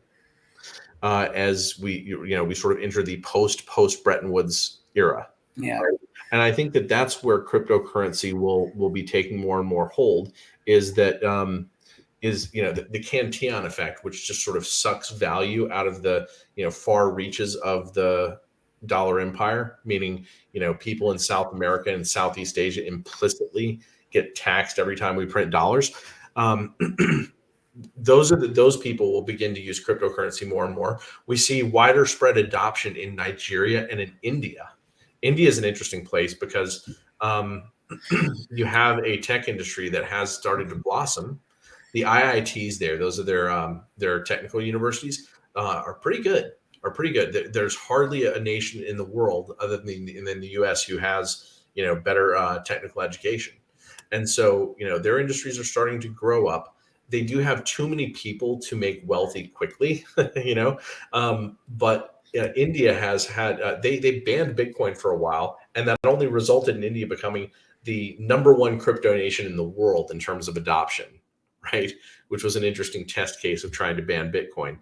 as we sort of enter the post Bretton Woods era.
Yeah.
Right? And I think that that's where cryptocurrency will be taking more and more hold, is that the Cantillon effect, which just sort of sucks value out of the far reaches of the dollar empire, meaning people in South America and Southeast Asia implicitly get taxed every time we print dollars. Those people will begin to use cryptocurrency more and more. We see wider spread adoption in Nigeria and in India. India is an interesting place because you have a tech industry that has started to blossom. The IITs there, those are their technical universities, are pretty good. There's hardly a nation in the world other than the U.S. who has better technical education, and so their industries are starting to grow up. They do have too many people to make wealthy quickly, but India has had they banned Bitcoin for a while, and that only resulted in India becoming the number one crypto nation in the world in terms of adoption, right? Which was an interesting test case of trying to ban Bitcoin.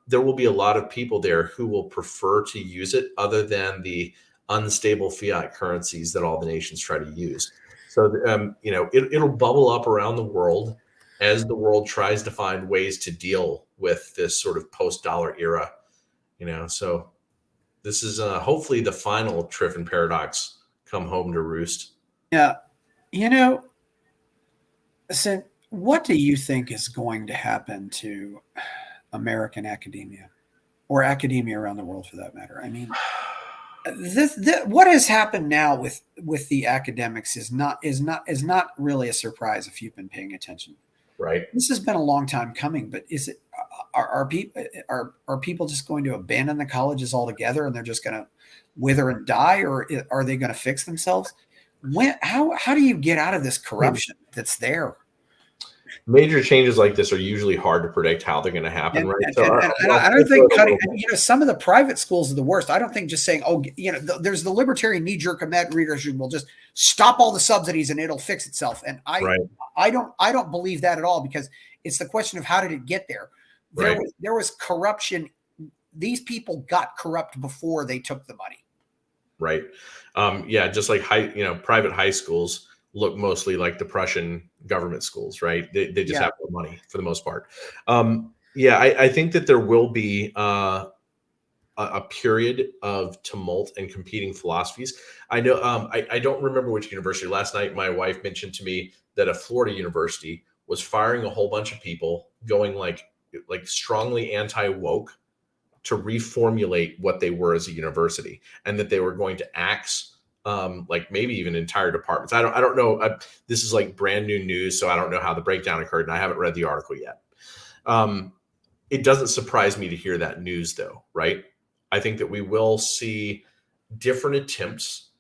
There will be a lot of people there who will prefer to use it other than the unstable fiat currencies that all the nations try to use. So, it'll bubble up around the world as the world tries to find ways to deal with this sort of post-dollar era. So this is hopefully the final Triffin paradox come home to roost.
Yeah. So what do you think is going to happen to American academia, or academia around the world for that matter? I mean, what has happened now with the academics is not really a surprise if you've been paying attention.
Right.
This has been a long time coming, but are people just going to abandon the colleges altogether and they're just going to wither and die, or are they going to fix themselves? How do you get out of this corruption that's there?
Major changes like this are usually hard to predict how they're going to happen, right?
I don't think cutting. Some of the private schools are the worst. I don't think just saying, there's the libertarian knee-jerk readers who will just stop all the subsidies and it'll fix itself. And I don't believe that at all, because it's the question of how did it get there. There was corruption. These people got corrupt before they took the money.
Right. Just like private high schools look mostly like the Prussian government schools, right? They just have more money for the most part. I think that there will be a period of tumult and competing philosophies. I know I don't remember which university. Last night, my wife mentioned to me that a Florida university was firing a whole bunch of people, going like strongly anti-woke, to reformulate what they were as a university, and that they were going to axe maybe even entire departments. I don't know. This is like brand new news, so I don't know how the breakdown occurred, and I haven't read the article yet. It doesn't surprise me to hear that news, though, right? I think that we will see different attempts.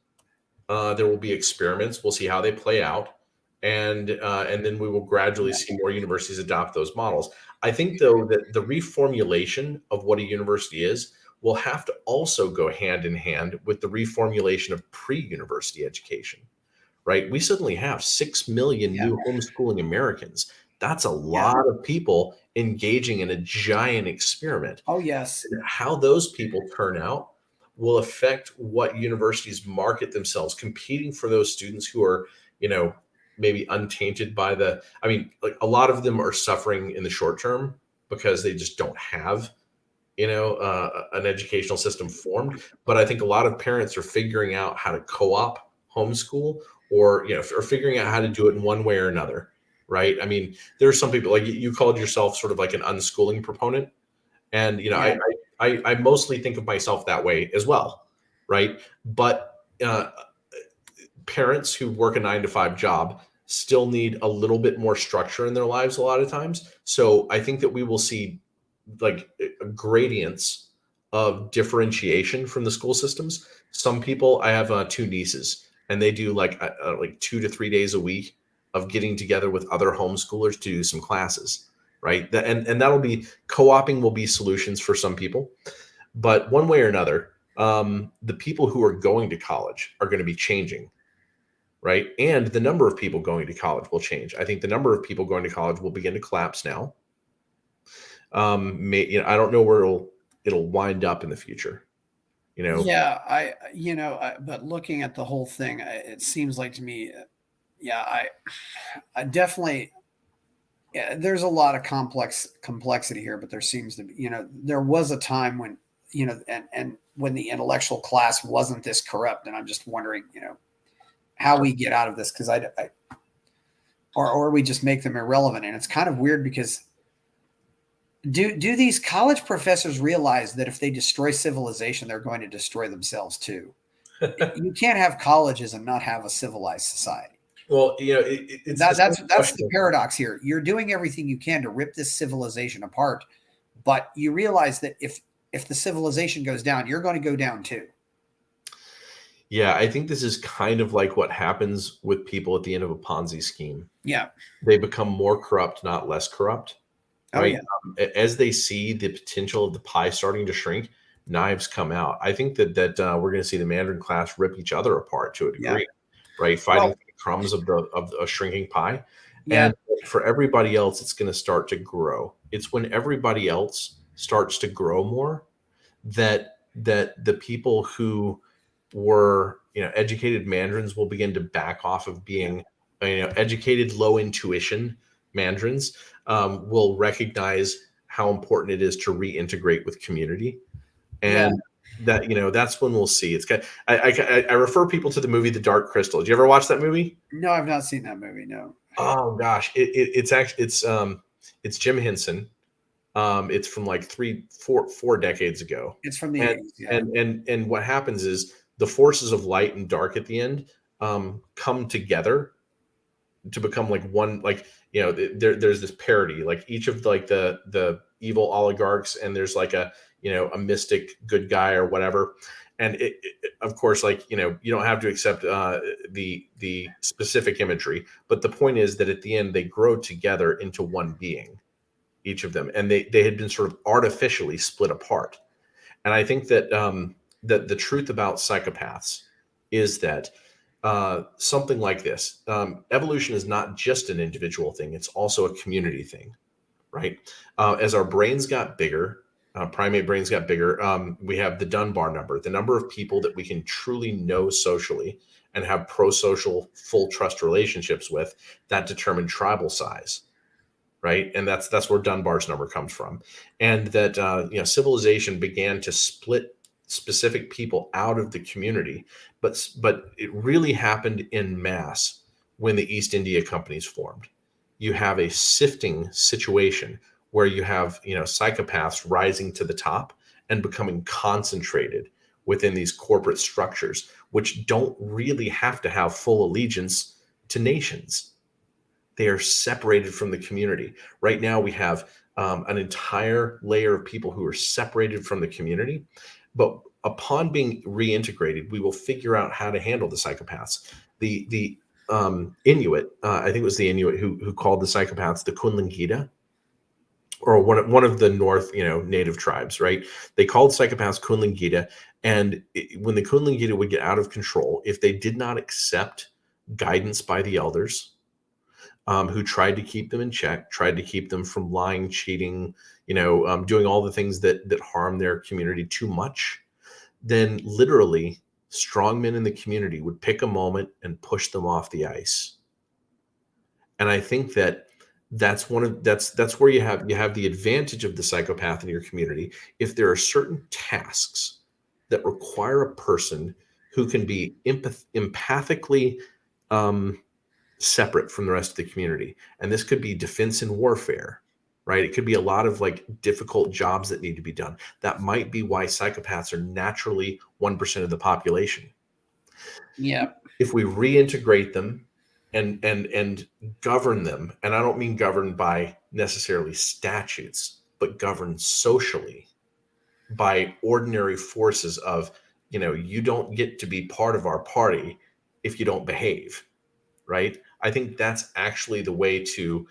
There will be experiments. We'll see how they play out, and then we will gradually see more universities adopt those models. I think, though, that the reformulation of what a university is will have to also go hand in hand with the reformulation of pre-university education, right? We suddenly have 6 million new homeschooling Americans. That's a lot of people engaging in a giant experiment.
Oh, yes.
And how those people turn out will affect what universities market themselves, competing for those students who are, maybe untainted by a lot of them are suffering in the short term because they just don't have an educational system formed. But I think a lot of parents are figuring out how to co-op homeschool, or figuring out how to do it in one way or another, right? I mean, there are some people, like you called yourself sort of like an unschooling proponent, and I mostly think of myself that way as well, right? But parents who work a 9-to-5 job still need a little bit more structure in their lives a lot of times. So I think that we will see gradients of differentiation from the school systems. Some people, I have 2 nieces, and they do like 2 to 3 days a week of getting together with other homeschoolers to do some classes, right? And that'll be co-oping will be solutions for some people, but one way or another, the people who are going to college are going to be changing, right? And the number of people going to college will change. I think the number of people going to college will begin to collapse now. I don't know where it'll wind up in the future.
But looking at the whole thing, it seems like to me, I definitely, there's a lot of complexity here, but there seems to be, there was a time when, and when the intellectual class wasn't this corrupt, and I'm just wondering, how we get out of this, because or we just make them irrelevant. And it's kind of weird, because do these college professors realize that if they destroy civilization, they're going to destroy themselves too? You can't have colleges and not have a civilized society.
Well,
that's the paradox here. You're doing everything you can to rip this civilization apart, but you realize that if the civilization goes down, you're going to go down too.
Yeah, I think this is kind of like what happens with people at the end of a Ponzi scheme.
Yeah.
They become more corrupt, not less corrupt. Right?
Oh, yeah.
As they see the potential of the pie starting to shrink, knives come out. I think that we're going to see the Mandarin class rip each other apart to a
Yeah.
degree, right? Fighting for the crumbs of a shrinking pie.
Yeah.
And for everybody else, it's going to start to grow. It's when everybody else starts to grow more that the people who were, educated Mandarins will begin to back off of being, educated, low intuition Mandarins, will recognize how important it is to reintegrate with community. And that, that's when we'll see. It's kind of, I refer people to the movie The Dark Crystal. Did you ever watch that movie?
No, I've not seen that movie. No.
Oh gosh, it's actually it's Jim Henson. It's from like 4 decades ago.
It's from the
And
80s. Yeah.
and what happens is the forces of light and dark at the end come together to become like one. Like, there's this parody. Like each of like the evil oligarchs, and there's like a mystic good guy or whatever. And of course, like, you don't have to accept the specific imagery, but the point is that at the end they grow together into one being, each of them, and they had been sort of artificially split apart. And I think that that the truth about psychopaths is that something like this, evolution is not just an individual thing; it's also a community thing, right? As our brains got bigger, primate brains got bigger. We have the Dunbar number, the number of people that we can truly know socially and have pro-social, full trust relationships with, that determine tribal size. Right. And that's where Dunbar's number comes from. And that, civilization began to split specific people out of the community. But it really happened in mass when the East India companies formed. You have a sifting situation where you have, psychopaths rising to the top and becoming concentrated within these corporate structures, which don't really have to have full allegiance to nations. They are separated from the community. Right now, we have an entire layer of people who are separated from the community. But upon being reintegrated, we will figure out how to handle the psychopaths. The Inuit, I think it was the Inuit who called the psychopaths the Kunlingita, or one of the North, native tribes, right? They called psychopaths Kunlingita, and when the Kunlingita would get out of control, if they did not accept guidance by the elders, who tried to keep them in check, tried to keep them from lying, cheating, doing all the things that harm their community too much, then literally strongmen in the community would pick a moment and push them off the ice. And I think that that's where you have the advantage of the psychopath in your community. If there are certain tasks that require a person who can be empathically separate from the rest of the community. And this could be defense and warfare, right? It could be a lot of like difficult jobs that need to be done. That might be why psychopaths are naturally 1% of the population.
Yeah.
If we reintegrate them and govern them, and I don't mean govern by necessarily statutes, but govern socially by ordinary forces of, you don't get to be part of our party if you don't behave. Right. I think that's actually the way to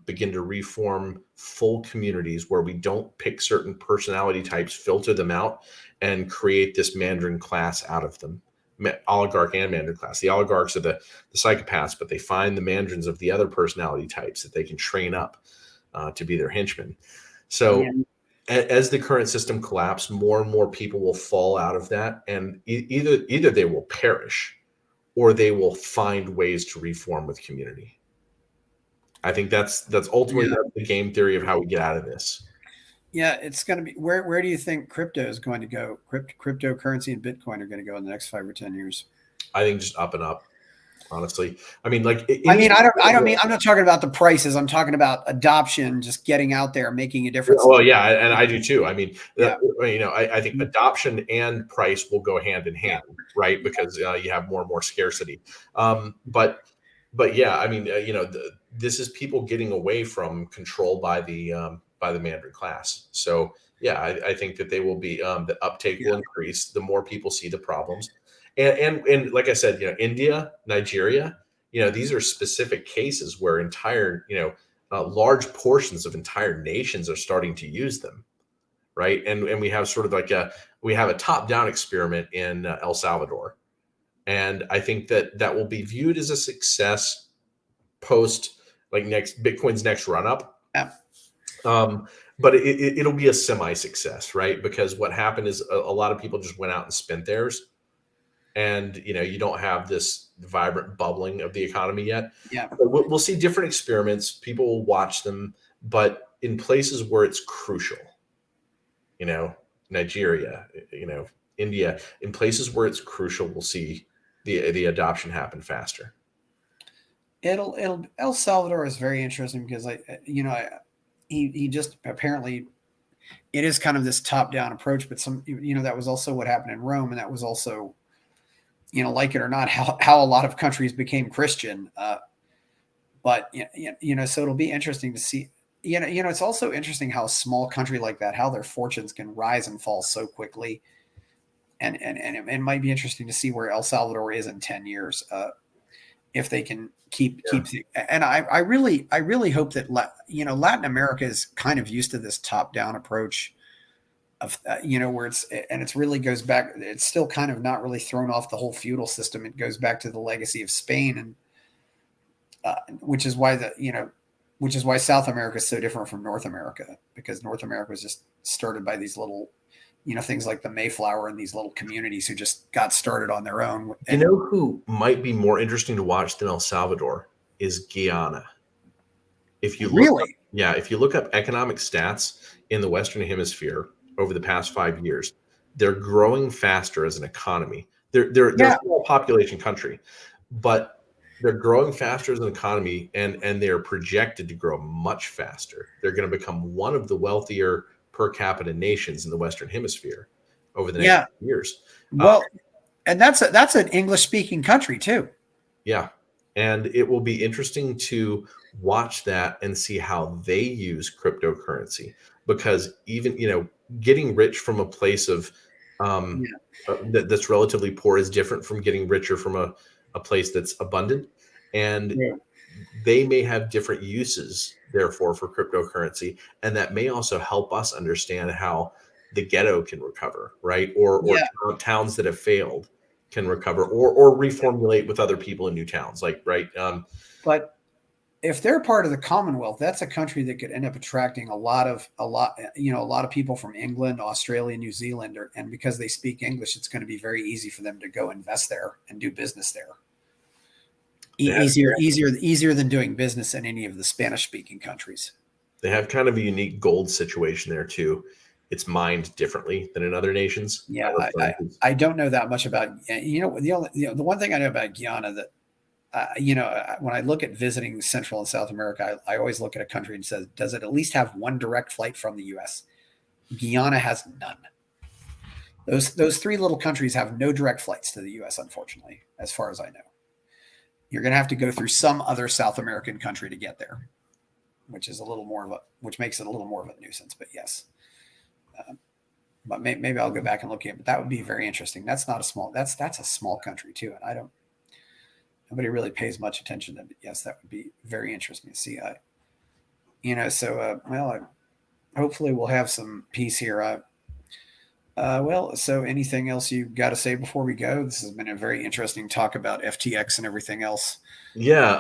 begin to reform full communities where we don't pick certain personality types, filter them out, and create this Mandarin class out of them. Oligarch and Mandarin class. The oligarchs are the psychopaths, but they find the Mandarins of the other personality types that they can train up to be their henchmen. So as the current system collapses, more and more people will fall out of that, and either they will perish, or they will find ways to reform with community. I think that's ultimately the game theory of how we get out of this.
Yeah, it's going to be where do you think crypto is going to go? Cryptocurrency and Bitcoin are going to go in the next 5 or 10 years.
I think just up and up. Honestly, I mean, like,
I don't mean, I'm not talking about the prices. I'm talking about adoption, just getting out there, making a difference.
Well, yeah, and I do too. I mean, I think adoption and price will go hand in hand, right? Because you have more and more scarcity. But yeah, I mean, this is people getting away from control by the Mandarin class. So yeah, I think that they will be the uptake will increase the more people see the problems. And like I said, India, Nigeria, these are specific cases where entire, large portions of entire nations are starting to use them. right? And we have sort of like a top-down experiment in El Salvador, and I think that will be viewed as a success post like Bitcoin's next run up.
Yeah.
But it'll be a semi-success, right? Because what happened is a lot of people just went out and spent theirs, and you don't have this vibrant bubbling of the economy yet.
Yeah.
So we'll see different experiments. People will watch them, but in places where it's crucial, Nigeria, India, in places where it's crucial, we'll see the adoption happen faster.
It'll El Salvador is very interesting because he just apparently it is kind of this top down approach, but that was also what happened in Rome, and that was also like it or not how a lot of countries became Christian. But so it'll be interesting to see. It's also interesting how a small country like that, how their fortunes can rise and fall so quickly, and it might be interesting to see where El Salvador is in 10 years. If they can keep, and I really hope that Latin America is kind of used to this top down approach of where it's really goes back. It's still kind of not really thrown off the whole feudal system. It goes back to the legacy of Spain, and which is why South America is so different from North America, because North America was just started by these little things like the Mayflower and these little communities who just got started on their own. And
who might be more interesting to watch than El Salvador is Guyana. If you look up economic stats in the Western Hemisphere over the past 5 years, they're growing faster as an economy. They're a small population country, but they're growing faster as an economy, and they're projected to grow much faster. They're going to become one of the wealthier per capita nations in the Western Hemisphere over the next years.
Well, and that's an English speaking country too.
Yeah. And it will be interesting to watch that and see how they use cryptocurrency, because even, getting rich from a place of that's relatively poor is different from getting richer from a place that's abundant. And they may have different uses, therefore, for cryptocurrency. And that may also help us understand how the ghetto can recover, right? Or towns that have failed can recover or reformulate with other people in new towns, right?
But if they're part of the Commonwealth, that's a country that could end up attracting a lot of people from England, Australia, New Zealand, and because they speak English, it's going to be very easy for them to go invest there and do business there. Easier than doing business in any of the Spanish-speaking countries.
They have kind of a unique gold situation there too. It's mined differently than in other nations.
Yeah, I don't know that much about the one thing I know about Guyana that when I look at visiting Central and South America, I always look at a country and says, does it at least have one direct flight from the U.S.? Guyana has none. Those three little countries have no direct flights to the U.S., unfortunately, as far as I know. You're going to have to go through some other South American country to get there, which makes it a little more of a nuisance. But yes, but maybe I'll go back and look at it. But that would be very interesting. That's not a small. That's a small country too, and nobody really pays much attention to it. But yes, that would be very interesting to see. Hopefully we'll have some peace here. So anything else you got to say before we go? This has been a very interesting talk about FTX and everything else.
Yeah.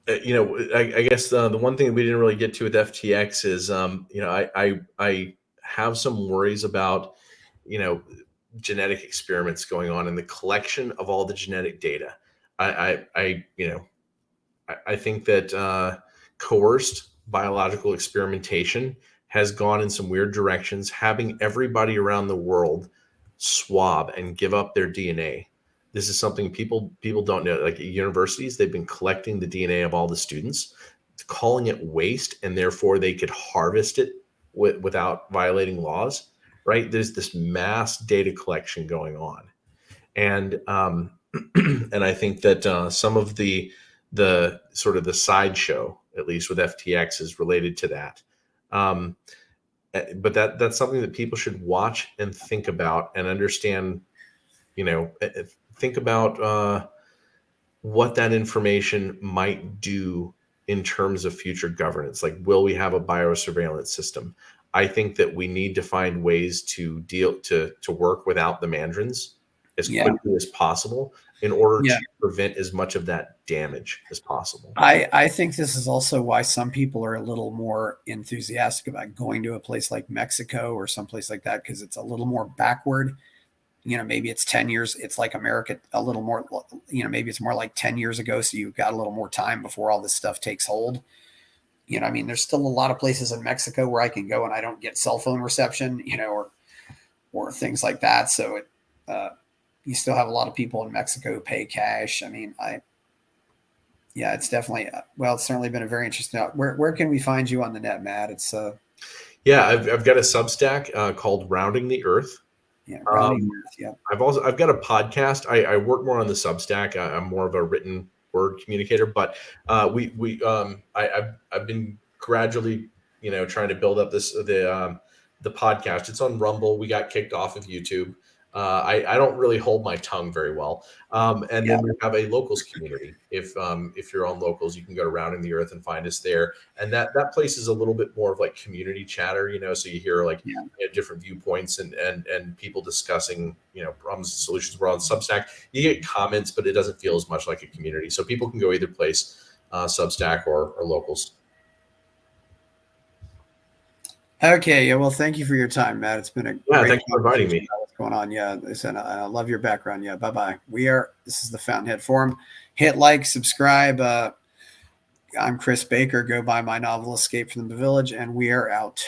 I guess the one thing we didn't really get to with FTX is, I have some worries about, genetic experiments going on and the collection of all the genetic data. I think that coerced biological experimentation has gone in some weird directions. Having everybody around the world swab and give up their DNA. This is something people don't know. Like at universities, they've been collecting the DNA of all the students, calling it waste, and therefore they could harvest it without violating laws, right? There's this mass data collection going on. And and I think that some of the sort of the sideshow, at least with FTX, is related to that. But that's something that people should watch and think about and understand, think about what that information might do in terms of future governance. Like, will we have a biosurveillance system? I think that we need to find ways to work without the mandarins as quickly as possible in order to prevent as much of that damage as possible.
I think this is also why some people are a little more enthusiastic about going to a place like Mexico or someplace like that, because it's a little more backward. Maybe it's 10 years. It's like America a little more, maybe it's more like 10 years ago. So you've got a little more time before all this stuff takes hold. There's still a lot of places in Mexico where I can go and I don't get cell phone reception, or things like that. So you still have a lot of people in Mexico who pay cash. It's definitely, it's certainly been a very interesting. Where can we find you on the net, Matt? It's
I've got a Substack called Rounding the Earth.
Rounding the Earth. Yeah.
I've got a podcast. I work more on the Substack. I'm more of a written word communicator, but I've been gradually, trying to build up the podcast. It's on Rumble. We got kicked off of YouTube. I don't really hold my tongue very well. Then we have a locals community. If you're on locals, you can go to Rounding the Earth and find us there. And that place is a little bit more of like community chatter, so you hear like different viewpoints and people discussing, problems and solutions. We're on Substack. You get comments, but it doesn't feel as much like a community. So people can go either place, Substack or locals.
Okay. Yeah. Well, thank you for your time, Matt. It's been a great
thank you for inviting me.
What's going on? Yeah. Listen, I love your background. Yeah. Bye-bye. This is the Fountainhead Forum. Hit like, subscribe. I'm Chris Baker. Go buy my novel, Escape from the Village, and we are out.